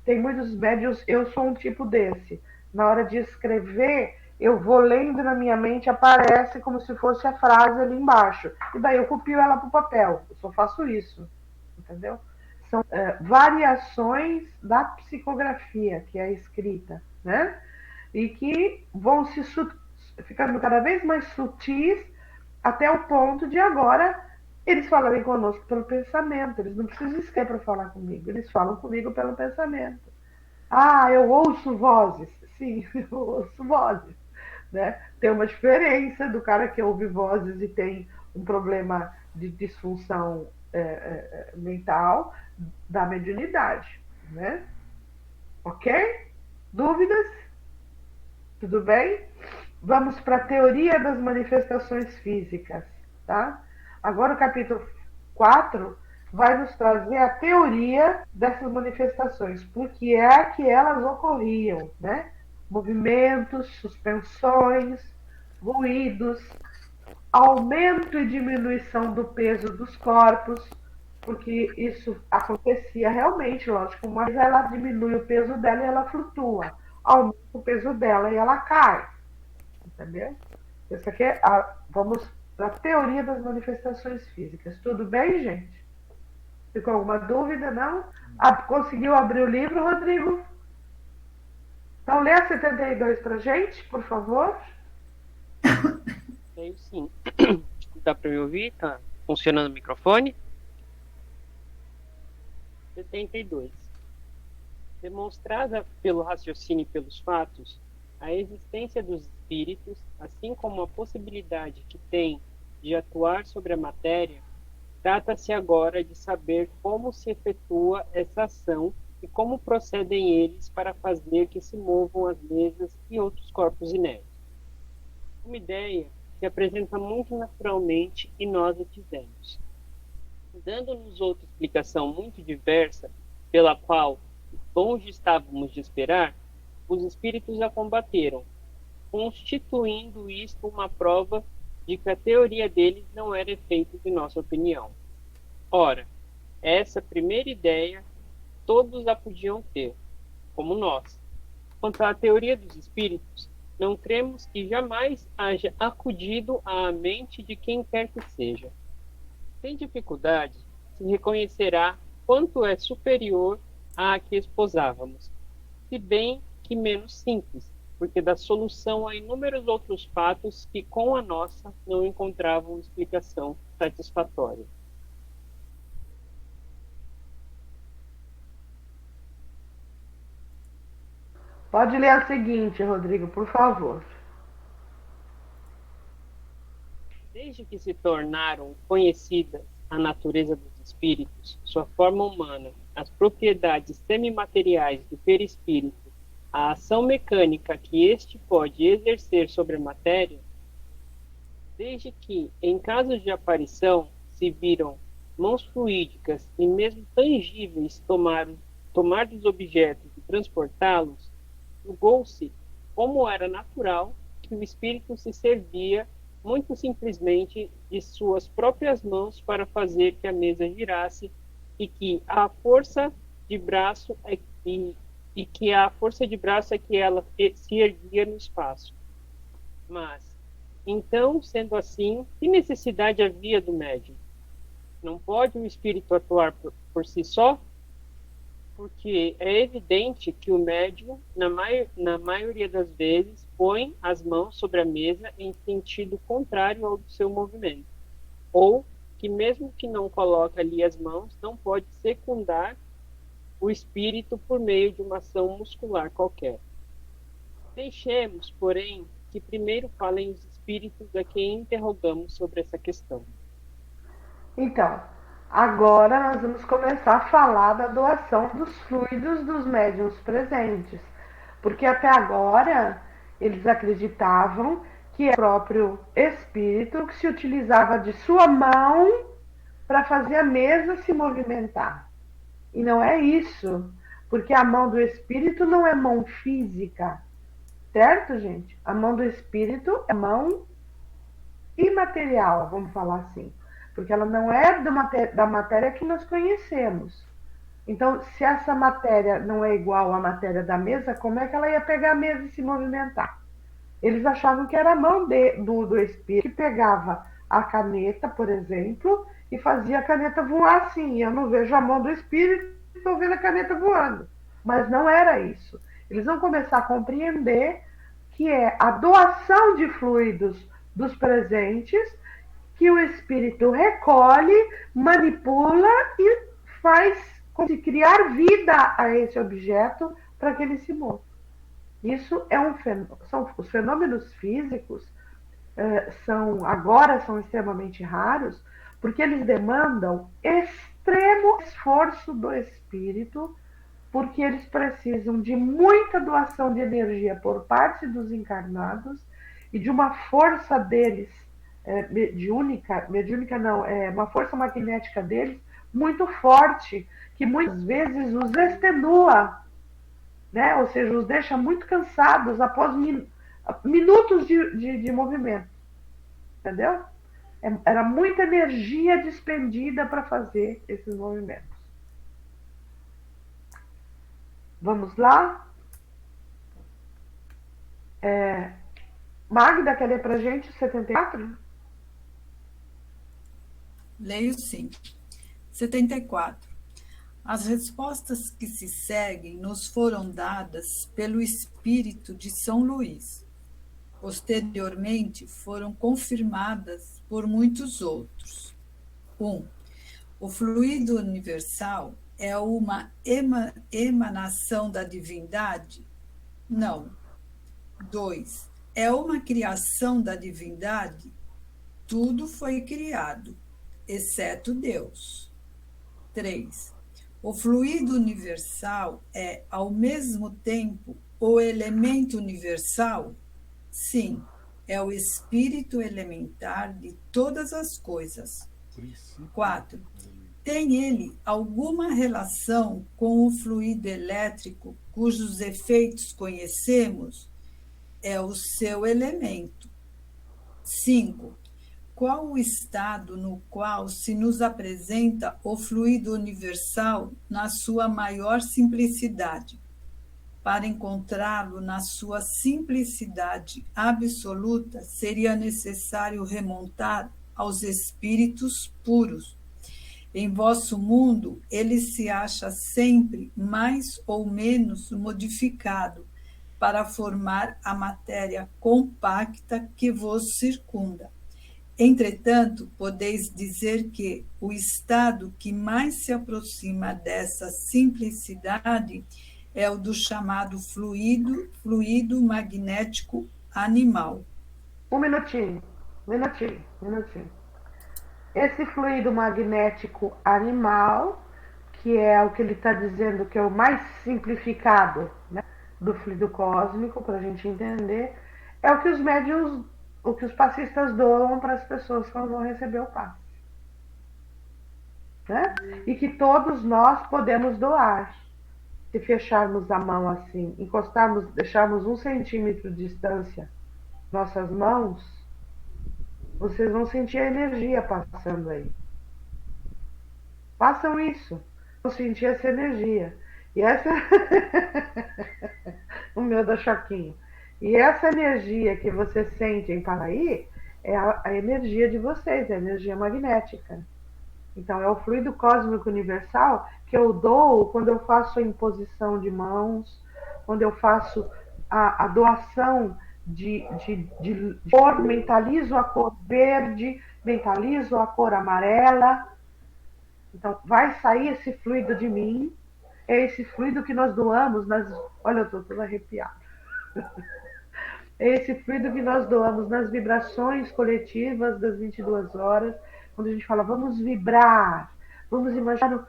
Tem muitos médiuns, eu sou um tipo desse. Na hora de escrever, eu vou lendo na minha mente, aparece como se fosse a frase ali embaixo. E daí eu copio ela para o papel. Eu só faço isso, entendeu? São variações da psicografia, que é a escrita, né? E que vão se ficando cada vez mais sutis, até o ponto de agora eles falarem conosco pelo pensamento. Eles não precisam escrever para falar comigo, eles falam comigo pelo pensamento. Ah, eu ouço vozes. Sim, eu ouço vozes. né? Tem uma diferença do cara que ouve vozes e tem um problema de disfunção mental da mediunidade, né? Ok? Dúvidas? Tudo bem? Vamos para a teoria das manifestações físicas, tá? Agora o capítulo 4 vai nos trazer a teoria dessas manifestações, por que é que elas ocorriam, né? Movimentos, suspensões, ruídos, aumento e diminuição do peso dos corpos, porque isso acontecia realmente, lógico, mas ela diminui o peso dela e ela flutua, aumenta o peso dela e ela cai, entendeu? Isso aqui vamos para a teoria das manifestações físicas. Tudo bem, gente? Ficou alguma dúvida, não? Conseguiu abrir o livro, Rodrigo? Então, lê a 72 para a gente, por favor. Leio sim. Dá para me ouvir? Tá funcionando o microfone? 72. Demonstrada pelo raciocínio e pelos fatos, a existência dos espíritos, assim como a possibilidade que tem de atuar sobre a matéria, trata-se agora de saber como se efetua essa ação e como procedem eles para fazer que se movam as mesas e outros corpos inertes. Uma ideia se apresenta muito naturalmente e nós a tivemos. Dando-nos outra explicação muito diversa, pela qual longe estávamos de esperar, os espíritos a combateram, constituindo isto uma prova de que a teoria deles não era efeito de nossa opinião. Ora, essa primeira ideia todos a podiam ter, como nós. Quanto à teoria dos espíritos, não cremos que jamais haja acudido à mente de quem quer que seja. Sem dificuldade, se reconhecerá quanto é superior à que esposávamos, se bem que menos simples, porque dá solução a inúmeros outros fatos que com a nossa não encontravam explicação satisfatória. Pode ler a seguinte, Rodrigo, por favor. Desde que se tornaram conhecidas a natureza dos espíritos, sua forma humana, as propriedades semimateriais do perispírito, a ação mecânica que este pode exercer sobre a matéria, desde que, em casos de aparição, se viram mãos fluídicas e mesmo tangíveis tomar dos objetos e transportá-los, julgou-se, como era natural, que o espírito se servia muito simplesmente de suas próprias mãos para fazer que a mesa girasse e que a força de braço é que ela se erguia no espaço. Mas, então, sendo assim, que necessidade havia do médium? Não pode o espírito atuar por si só? Porque é evidente que o médium, na maioria das vezes, põe as mãos sobre a mesa em sentido contrário ao do seu movimento, ou que mesmo que não coloque ali as mãos, não pode secundar o espírito por meio de uma ação muscular qualquer. Deixemos, porém, que primeiro falem os espíritos a quem interrogamos sobre essa questão. Então, agora nós vamos começar a falar da doação dos fluidos dos médiuns presentes, porque até agora eles acreditavam que é o próprio espírito que se utilizava de sua mão para fazer a mesa se movimentar. E não é isso, porque a mão do espírito não é mão física, certo, gente? A mão do espírito é mão imaterial, vamos falar assim, porque ela não é da matéria que nós conhecemos. Então, se essa matéria não é igual à matéria da mesa, como é que ela ia pegar a mesa e se movimentar? Eles achavam que era a mão do espírito que pegava a caneta, por exemplo, e fazia a caneta voar assim. Eu não vejo a mão do espírito, estou vendo a caneta voando. Mas não era isso. Eles vão começar a compreender que é a doação de fluidos dos presentes que o espírito recolhe, manipula e faz como se criar vida a esse objeto para que ele se mova. Isso é um são os fenômenos físicos agora são extremamente raros, porque eles demandam extremo esforço do espírito, porque eles precisam de muita doação de energia por parte dos encarnados e de uma força deles, mediúnica não, uma força magnética deles muito forte, que muitas vezes os extenua, né? Ou seja, os deixa muito cansados após minutos de movimento, entendeu? Era muita energia despendida para fazer esses movimentos. Vamos lá? Magda, quer ler para a gente o 74? Leio sim. 74. As respostas que se seguem nos foram dadas pelo espírito de São Luís. Posteriormente, foram confirmadas por muitos outros. 1. O fluido universal é uma emanação da divindade? Não. 2. É uma criação da divindade? Tudo foi criado, exceto Deus. 3. O fluido universal é, ao mesmo tempo, o elemento universal? Sim, é o espírito elementar de todas as coisas. 4. Tem ele alguma relação com o fluido elétrico cujos efeitos conhecemos? É o seu elemento. 5. Qual o estado no qual se nos apresenta o fluido universal na sua maior simplicidade? Para encontrá-lo na sua simplicidade absoluta, seria necessário remontar aos espíritos puros. Em vosso mundo, ele se acha sempre mais ou menos modificado para formar a matéria compacta que vos circunda. Entretanto, podeis dizer que o estado que mais se aproxima dessa simplicidade é o do chamado fluido magnético animal. Um minutinho. Esse fluido magnético animal, que é o que ele está dizendo que é o mais simplificado, né, do fluido cósmico, para a gente entender, é o que os médiuns, o que os passistas doam para as pessoas quando vão receber o passe. Né? E que todos nós podemos doar. Se fecharmos a mão assim, deixarmos 1 centímetro de distância nossas mãos, vocês vão sentir a energia passando aí. Façam isso. Vão sentir essa energia. E essa... o meu da choquinho. E essa energia que vocês sentem para aí é a energia de vocês, a energia magnética. Então, é o fluido cósmico universal que eu dou quando eu faço a imposição de mãos, quando eu faço a doação de cor, mentalizo a cor verde, mentalizo a cor amarela. Então, vai sair esse fluido de mim, é esse fluido que nós doamos Olha, eu estou toda arrepiada. É esse fluido que nós doamos nas vibrações coletivas das 22 horas, quando a gente fala, vamos vibrar, vamos imaginar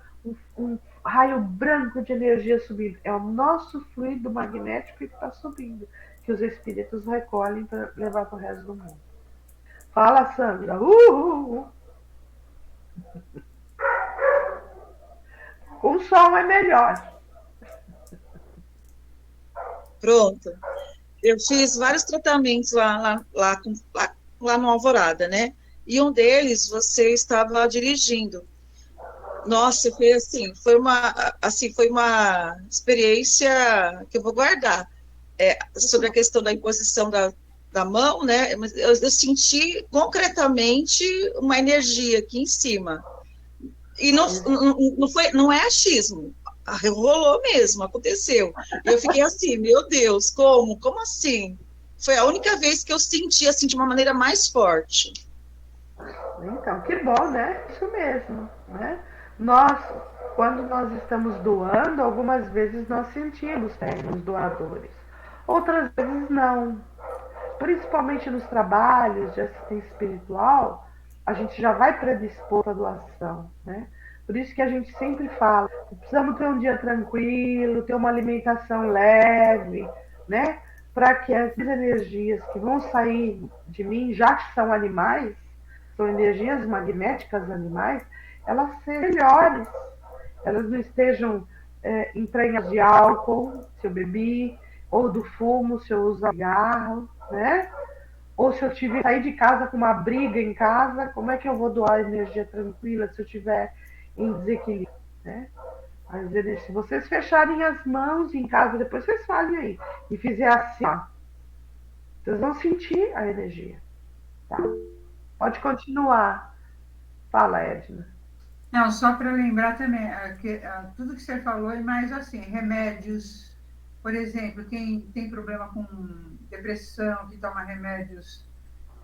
um raio branco de energia subindo. É o nosso fluido magnético que está subindo, que os espíritos recolhem para levar para o resto do mundo. Fala, Sandra. Com som é melhor. Pronto. Eu fiz vários tratamentos lá no Alvorada, né? E um deles você estava dirigindo. Nossa, foi uma experiência que eu vou guardar. Sobre a questão da imposição da mão, né? Eu senti concretamente uma energia aqui em cima. E não é achismo. Rolou mesmo, aconteceu. E eu fiquei assim, meu Deus, como assim? Foi a única vez que eu senti assim de uma maneira mais forte. Então, que bom, né? Isso mesmo, né? Quando nós estamos doando, algumas vezes nós sentimos os doadores. outras vezes não. Principalmente nos trabalhos de assistência espiritual, a gente já vai predisposto à doação, né? Por isso que a gente sempre fala, precisamos ter um dia tranquilo, ter uma alimentação leve, né? Para que as energias que vão sair de mim, já que são animais, são energias magnéticas animais, elas sejam melhores, elas não estejam entranhadas de álcool, se eu bebi, ou do fumo, se eu uso cigarro, né? Ou se eu tiver sair de casa com uma briga em casa, como é que eu vou doar energia tranquila se eu estiver em desequilíbrio, né? Às vezes, se vocês fecharem as mãos em casa, depois vocês fazem aí, e fizer assim, ó, vocês vão sentir a energia, tá? Pode continuar. Fala, Edna. Não, só para lembrar também, tudo que você falou, e mais assim, remédios, por exemplo, quem tem problema com depressão, que toma remédios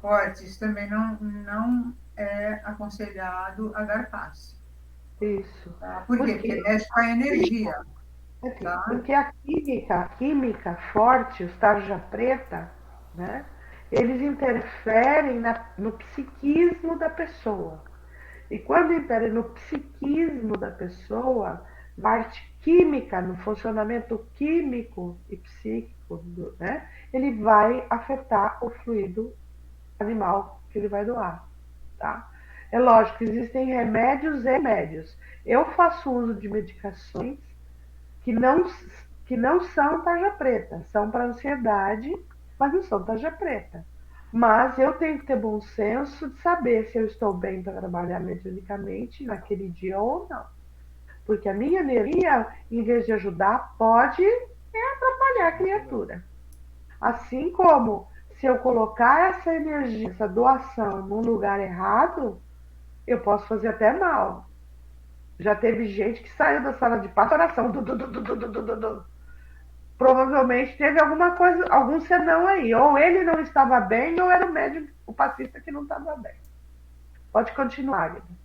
fortes, também não é aconselhado a dar passe. Isso. Tá? Por quê? Porque mexe com a energia. Tá? Porque a química forte, os tarja preta, né? Eles interferem no psiquismo da pessoa. E quando interferem no psiquismo da pessoa, na arte química, no funcionamento químico e psíquico, né? Ele vai afetar o fluido animal que ele vai doar, tá? É lógico que existem remédios e remédios. Eu faço uso de medicações que não são tarja preta, são para ansiedade, mas não são tarja preta. Mas eu tenho que ter bom senso de saber se eu estou bem para trabalhar mediunicamente naquele dia ou não. Porque a minha energia, em vez de ajudar, pode atrapalhar a criatura. Assim como se eu colocar essa energia, essa doação num lugar errado, eu posso fazer até mal. Já teve gente que saiu da sala de passe, oração, provavelmente teve alguma coisa, algum senão aí. Ou ele não estava bem, ou era o médium, o passista que não estava bem. Pode continuar, Guida.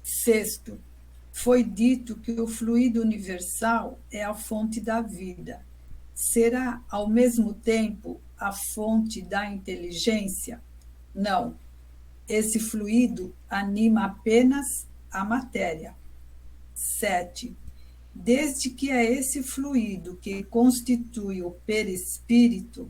Sexto, foi dito que o fluido universal é a fonte da vida. Será, ao mesmo tempo, a fonte da inteligência? Não. Esse fluido anima apenas a matéria. 7. Desde que é esse fluido que constitui o perispírito,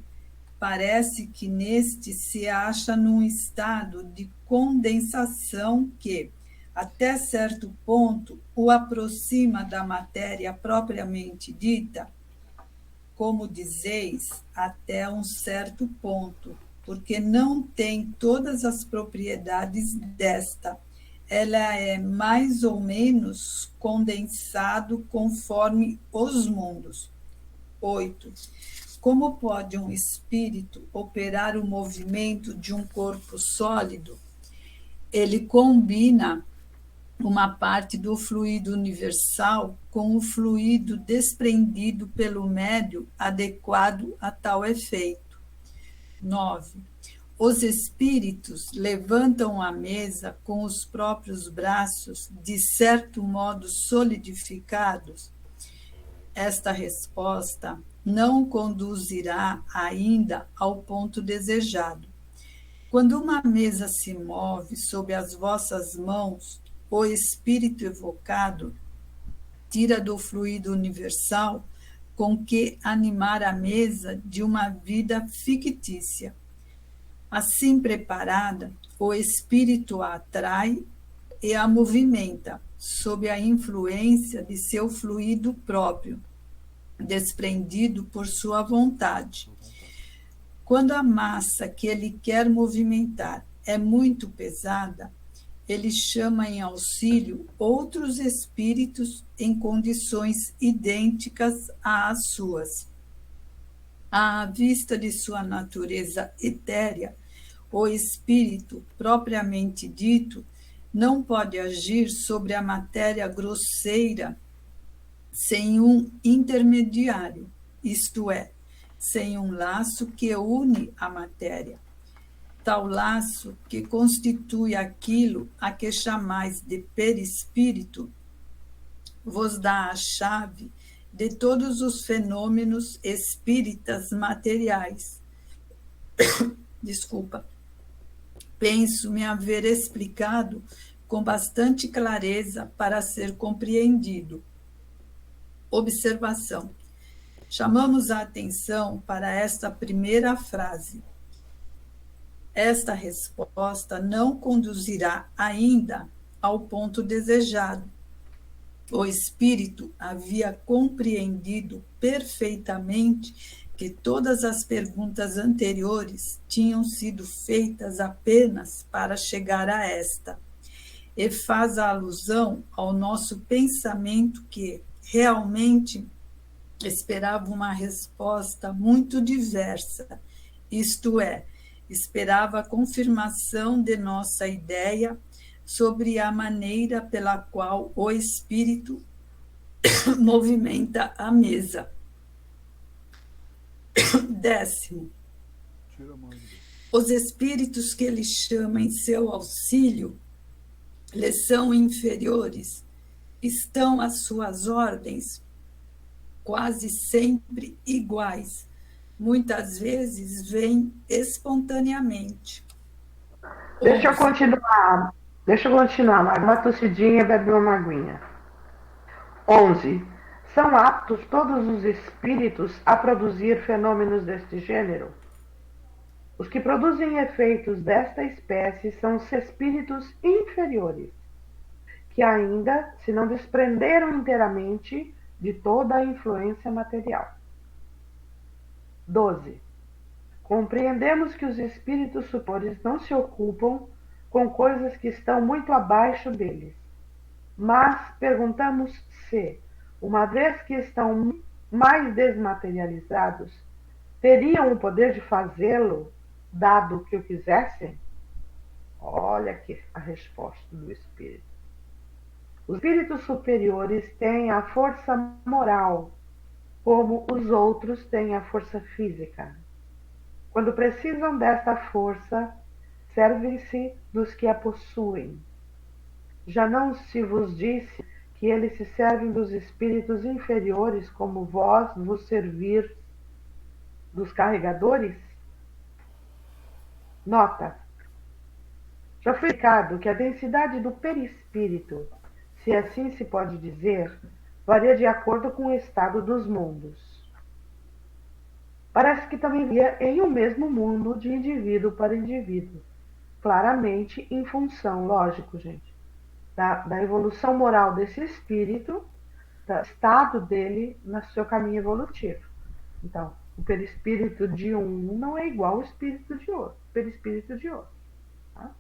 parece que neste se acha num estado de condensação que, até certo ponto, o aproxima da matéria propriamente dita, como dizeis, até um certo ponto, porque não tem todas as propriedades desta. Ela é mais ou menos condensado conforme os mundos. 8. Como pode um espírito operar o movimento de um corpo sólido? Ele combina uma parte do fluido universal com o fluido desprendido pelo médium adequado a tal efeito. 9. Os espíritos levantam a mesa com os próprios braços, de certo modo solidificados? Esta resposta não conduzirá ainda ao ponto desejado. Quando uma mesa se move sob as vossas mãos, o espírito evocado tira do fluido universal com que animar a mesa de uma vida fictícia. Assim preparada, o espírito a atrai e a movimenta, sob a influência de seu fluido próprio, desprendido por sua vontade. Quando a massa que ele quer movimentar é muito pesada, ele chama em auxílio outros espíritos em condições idênticas às suas. À vista de sua natureza etérea, o espírito, propriamente dito, não pode agir sobre a matéria grosseira sem um intermediário, isto é, sem um laço que une a matéria. Tal laço que constitui aquilo a que chamais de perispírito, vos dá a chave de todos os fenômenos espíritas materiais. Desculpa. Penso-me haver explicado com bastante clareza para ser compreendido. Observação. Chamamos a atenção para esta primeira frase. Esta resposta não conduzirá ainda ao ponto desejado. O espírito havia compreendido perfeitamente que todas as perguntas anteriores tinham sido feitas apenas para chegar a esta, e faz a alusão ao nosso pensamento que, realmente, esperava uma resposta muito diversa, isto é, esperava a confirmação de nossa ideia sobre a maneira pela qual o espírito movimenta a mesa. 10º. Os espíritos que ele chama em seu auxílio lhe são inferiores, estão às suas ordens quase sempre iguais, muitas vezes vêm espontaneamente. Deixa eu continuar, uma tossidinha e bebe uma aguinha. 11. São aptos todos os espíritos a produzir fenômenos deste gênero? Os que produzem efeitos desta espécie são os espíritos inferiores, que ainda se não desprenderam inteiramente de toda a influência material. 12. Compreendemos que os espíritos superiores não se ocupam com coisas que estão muito abaixo deles, mas perguntamos se, uma vez que estão mais desmaterializados, teriam o poder de fazê-lo, dado que o quisessem? Olha aqui a resposta do espírito. Os espíritos superiores têm a força moral, como os outros têm a força física. Quando precisam desta força, servem-se dos que a possuem. Já não se vos disse que eles se servem dos espíritos inferiores, como vós vos servir dos carregadores? Nota. Já foi explicado que a densidade do perispírito, se assim se pode dizer, varia de acordo com o estado dos mundos. Parece que também varia em um mesmo mundo de indivíduo para indivíduo, claramente em função, lógico, gente, da evolução moral desse espírito, do estado dele no seu caminho evolutivo. Então, o perispírito de um não é igual ao espírito de outro, perispírito de outro. Tá?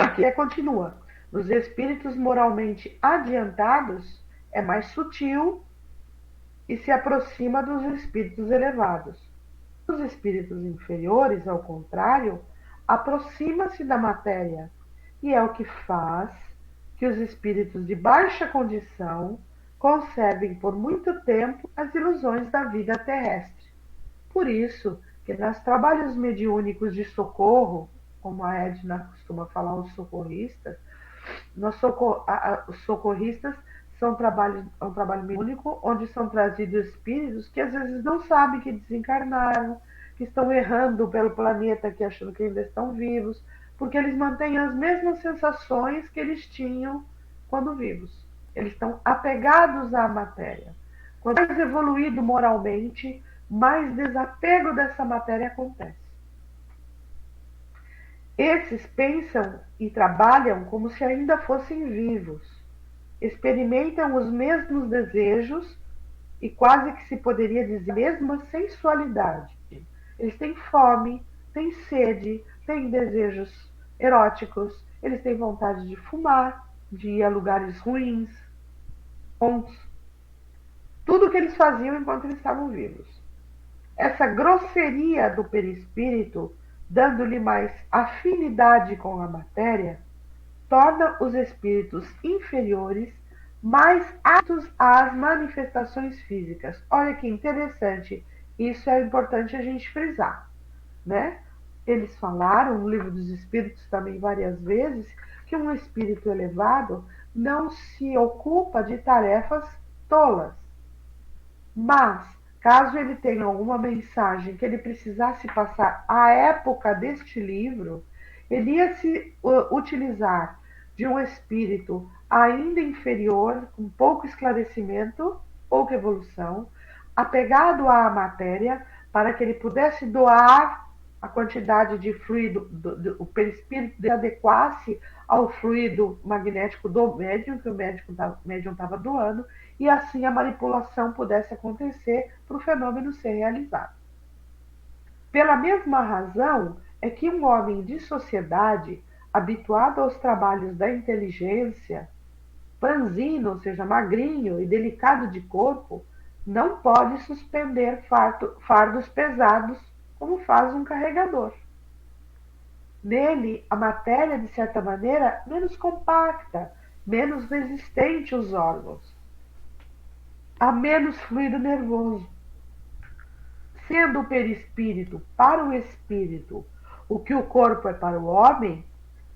Aqui continua. Nos espíritos moralmente adiantados, é mais sutil e se aproxima dos espíritos elevados. Os espíritos inferiores, ao contrário, aproxima-se da matéria, e é o que faz que os espíritos de baixa condição conservem por muito tempo as ilusões da vida terrestre. Por isso que nos trabalhos mediúnicos de socorro, como a Edna costuma falar, os socorristas, os socorristas são um trabalho mediúnico onde são trazidos espíritos que às vezes não sabem que desencarnaram, que estão errando pelo planeta, que achando que ainda estão vivos, porque eles mantêm as mesmas sensações que eles tinham quando vivos. Eles estão apegados à matéria. Quanto mais evoluído moralmente, mais desapego dessa matéria acontece. Esses pensam e trabalham como se ainda fossem vivos. Experimentam os mesmos desejos e quase que se poderia dizer a mesma sensualidade. Eles têm fome, têm sede, têm desejos eróticos, eles têm vontade de fumar, de ir a lugares ruins, bons. Tudo o que eles faziam enquanto eles estavam vivos. Essa grosseria do perispírito, dando-lhe mais afinidade com a matéria, torna os espíritos inferiores mais aptos às manifestações físicas. Olha que interessante, isso é importante a gente frisar, né? Eles falaram no Livro dos Espíritos também várias vezes que um espírito elevado não se ocupa de tarefas tolas. Mas, caso ele tenha alguma mensagem que ele precisasse passar à época deste livro, ele ia se utilizar de um espírito ainda inferior, com pouco esclarecimento, pouca evolução, apegado à matéria, para que ele pudesse doar a quantidade de fluido, o perispírito se adequasse ao fluido magnético do médium, que o médium estava doando, e assim a manipulação pudesse acontecer para o fenômeno ser realizado. Pela mesma razão é que um homem de sociedade, habituado aos trabalhos da inteligência, franzino, ou seja, magrinho e delicado de corpo, não pode suspender fardos pesados como faz um carregador. Nele, a matéria, de certa maneira, menos compacta, menos resistente aos órgãos. Há menos fluido nervoso. Sendo o perispírito para o espírito o que o corpo é para o homem,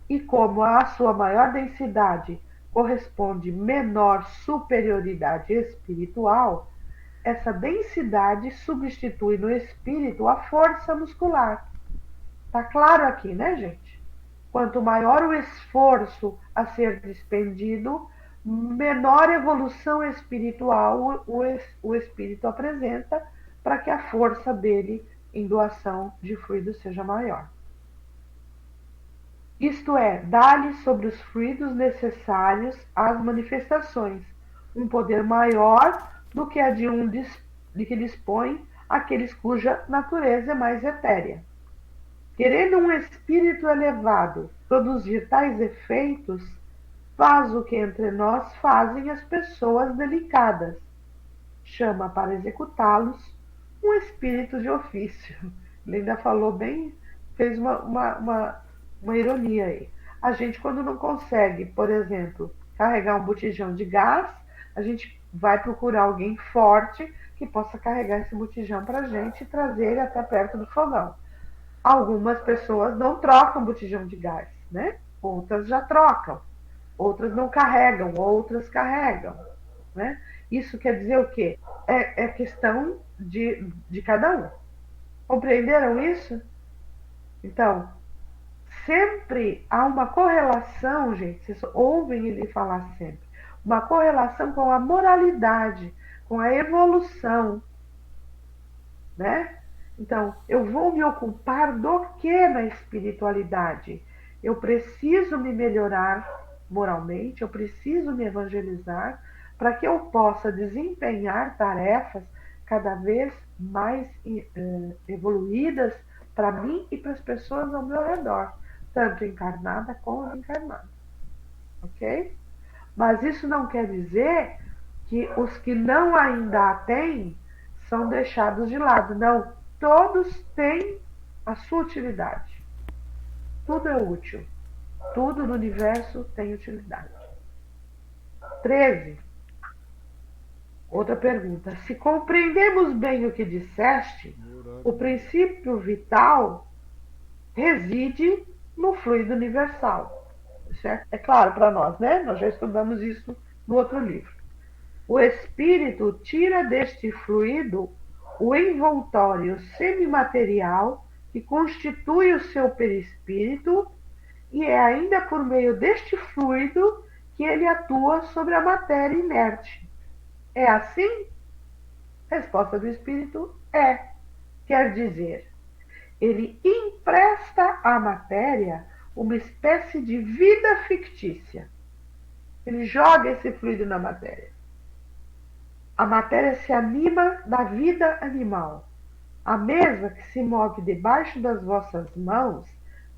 e como a sua maior densidade corresponde menor superioridade espiritual, essa densidade substitui no espírito a força muscular. Tá claro aqui, né, gente? Quanto maior o esforço a ser despendido, menor evolução espiritual o espírito apresenta para que a força dele em doação de fluido seja maior. Isto é, dá-lhe sobre os fluidos necessários às manifestações um poder maior do que a de que dispõe aqueles cuja natureza é mais etérea. Querendo um espírito elevado produzir tais efeitos, faz o que entre nós fazem as pessoas delicadas. Chama para executá-los um espírito de ofício. Ele ainda falou bem, fez uma ironia aí. A gente, quando não consegue, por exemplo, carregar um botijão de gás, a gente vai procurar alguém forte que possa carregar esse botijão para a gente e trazer ele até perto do fogão. Algumas pessoas não trocam botijão de gás, né? Outras já trocam, outras não carregam, outras carregam, né? Isso quer dizer o quê? É questão de cada um. Compreenderam isso? Então, sempre há uma correlação, gente, vocês ouvem ele falar sempre, uma correlação com a moralidade, com a evolução, né? Então, eu vou me ocupar do que na espiritualidade? Eu preciso me melhorar moralmente, eu preciso me evangelizar para que eu possa desempenhar tarefas cada vez mais evoluídas para mim e para as pessoas ao meu redor, tanto encarnada como não encarnada. Ok? Mas isso não quer dizer que os que não ainda a têm são deixados de lado. Não, todos têm a sua utilidade. Tudo é útil. Tudo no universo tem utilidade. 13. Outra pergunta. Se compreendemos bem o que disseste, o princípio vital reside no fluido universal. Certo? É claro para nós, né? Nós já estudamos isso no outro livro. O espírito tira deste fluido o envoltório semimaterial que constitui o seu perispírito, e é ainda por meio deste fluido que ele atua sobre a matéria inerte. É assim? Resposta do espírito é. Quer dizer, ele empresta à matéria uma espécie de vida fictícia. Ele joga esse fluido na matéria. A matéria se anima da vida animal. A mesa que se move debaixo das vossas mãos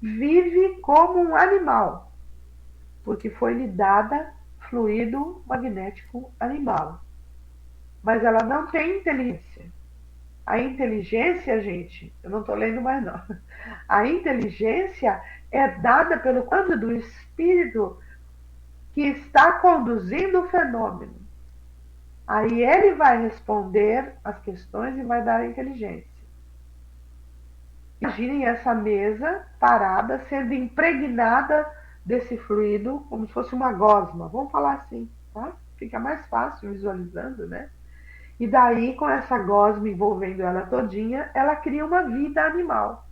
vive como um animal, porque foi-lhe dada fluido magnético animal. Mas ela não tem inteligência. A inteligência, gente, eu não estou lendo mais não. A inteligência é dada pelo comando do espírito que está conduzindo o fenômeno. Aí ele vai responder as questões e vai dar a inteligência. Imaginem essa mesa parada, sendo impregnada desse fluido, como se fosse uma gosma. Vamos falar assim, tá? fica mais fácil visualizando, né? E daí, com essa gosma envolvendo ela todinha, ela cria uma vida animal.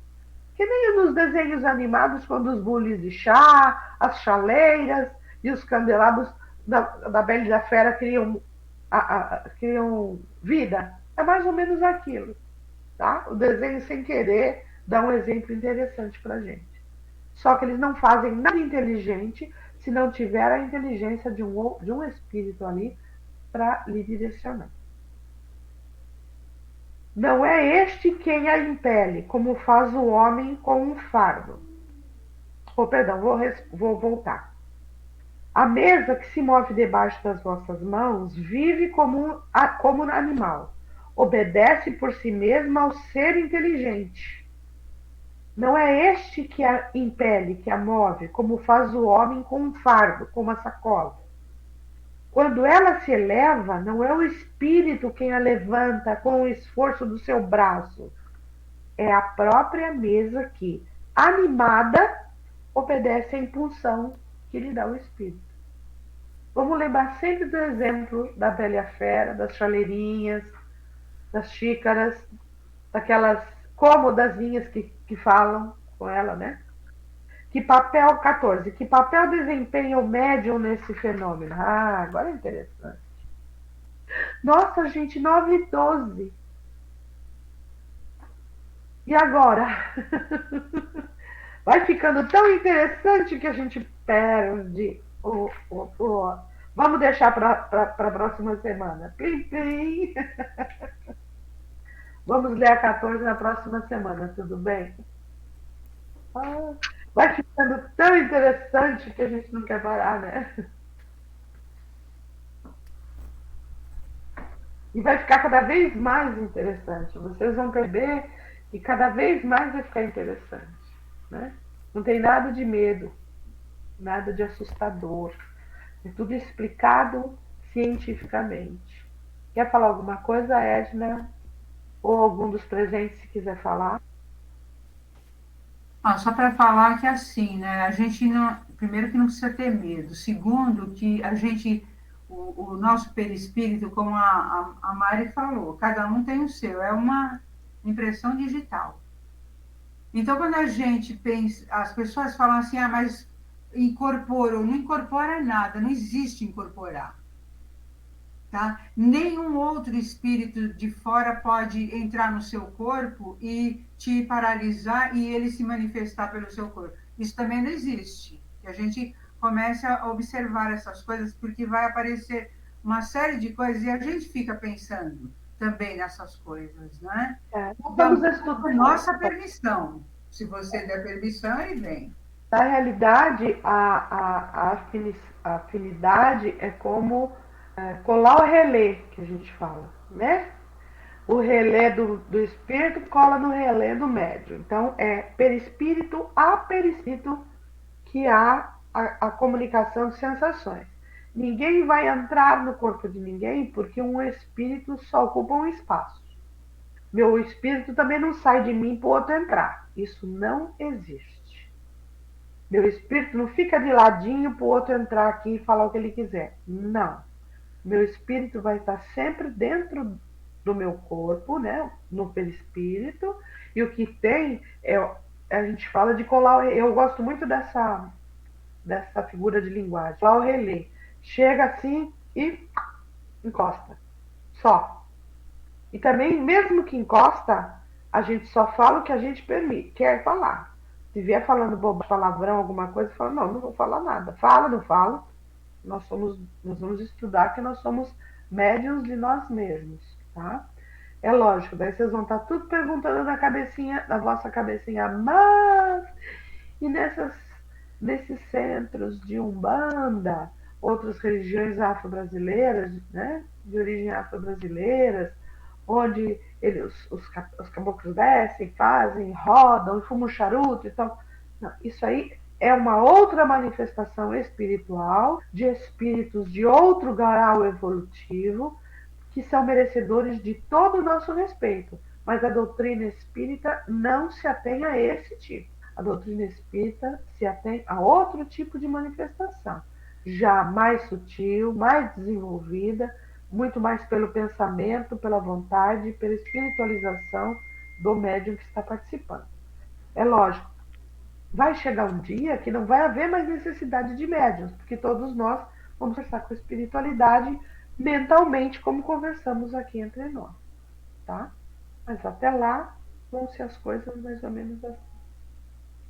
Que nem nos desenhos animados, quando os bules de chá, as chaleiras e os candelabros da Bela e da Fera criam vida. É mais ou menos aquilo. Tá? O desenho, sem querer, dá um exemplo interessante para a gente. Só que eles não fazem nada inteligente se não tiver a inteligência de um espírito ali para lhe direcionar. Não é este quem a impele, como faz o homem com um fardo. Perdão, vou voltar. A mesa que se move debaixo das vossas mãos vive como um animal. Obedece por si mesma ao ser inteligente. Não é este que a impele, que a move, como faz o homem com um fardo, com uma sacola. Quando ela se eleva, não é o espírito quem a levanta com o esforço do seu braço. É a própria mesa que, animada, obedece à impulsão que lhe dá o espírito. Vamos lembrar sempre do exemplo da Bela e a Fera, das chaleirinhas, das xícaras, daquelas cômodazinhas que falam com ela, né? Que papel 14? Que papel desempenha o médium nesse fenômeno? Ah, agora é interessante. Nossa, gente, 9h12. E agora? Vai ficando tão interessante que a gente perde Vamos deixar para a próxima semana. Plim, plim. Vamos ler a 14 na próxima semana, tudo bem? Vai ficando tão interessante que a gente não quer parar, né? E vai ficar cada vez mais interessante. Vocês vão perceber que cada vez mais vai ficar interessante, né? Não tem nada de medo, nada de assustador. É tudo explicado cientificamente. Quer falar alguma coisa, Edna? Ou algum dos presentes, se quiser falar? Só para falar que assim, né? A gente não. Primeiro que não precisa ter medo. Segundo, que a gente. O nosso perispírito, como a Mari falou, cada um tem o seu, é uma impressão digital. Então, quando a gente pensa, as pessoas falam assim, mas incorporou, não incorpora nada, não existe incorporar. Tá? Nenhum outro espírito de fora pode entrar no seu corpo e te paralisar e ele se manifestar pelo seu corpo. Isso também não existe. Que a gente comece a observar essas coisas, porque vai aparecer uma série de coisas e a gente fica pensando também nessas coisas, né? Vamos estudar. Nossa permissão. Se você der permissão, ele vem. Na realidade, a afinidade é como colar o relé, que a gente fala, né? O relé do espírito cola no relé do médium. Então, é perispírito a perispírito que há a comunicação de sensações. Ninguém vai entrar no corpo de ninguém porque um espírito só ocupa um espaço. Meu espírito também não sai de mim para o outro entrar. Isso não existe. Meu espírito não fica de ladinho para o outro entrar aqui e falar o que ele quiser. Não. Meu espírito vai estar sempre dentro do meu corpo, né? No perispírito. E o que tem a gente fala de colar. Eu gosto muito dessa figura de linguagem. Colar o relé. Chega assim e encosta. Só. E também, mesmo que encosta, a gente só fala o que a gente quer falar. Se vier falando bobagem, palavrão, alguma coisa, fala, não vou falar nada. Fala, não fala. Nós vamos estudar que nós somos médiuns de nós mesmos, tá? É lógico, daí vocês vão estar tudo perguntando na vossa cabecinha, mas e nesses centros de Umbanda, outras religiões afro-brasileiras, né? De origem afro-brasileiras, onde os caboclos descem, fazem, rodam, fumam charuto e tal. Não, isso aí é uma outra manifestação espiritual de espíritos de outro grau evolutivo que são merecedores de todo o nosso respeito. Mas a doutrina espírita não se atém a esse tipo. A doutrina espírita se atém a outro tipo de manifestação. já mais sutil, mais desenvolvida, muito mais pelo pensamento, pela vontade, pela espiritualização do médium que está participando. É lógico, vai chegar um dia que não vai haver mais necessidade de médiums, porque todos nós vamos conversar com a espiritualidade mentalmente, como conversamos aqui entre nós, tá? Mas até lá vão ser as coisas mais ou menos assim.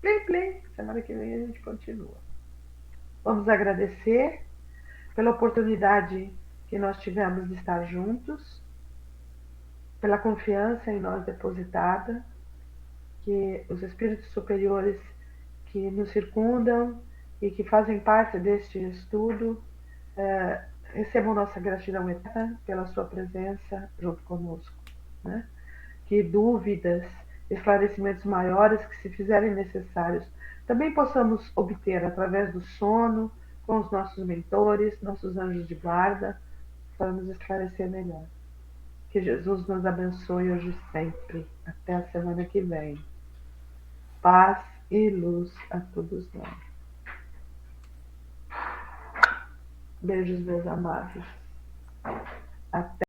Plim, plim. Semana que vem a gente continua. Vamos agradecer pela oportunidade que nós tivemos de estar juntos, pela confiança em nós depositada, que os espíritos superiores que nos circundam e que fazem parte deste estudo recebam nossa gratidão eterna pela sua presença junto conosco, né? Que dúvidas, esclarecimentos maiores que se fizerem necessários, também possamos obter através do sono, com os nossos mentores, nossos anjos de guarda, para nos esclarecer melhor. Que Jesus nos abençoe hoje e sempre. Até a semana que vem. Paz e luz a todos nós. Beijos, meus amados. Até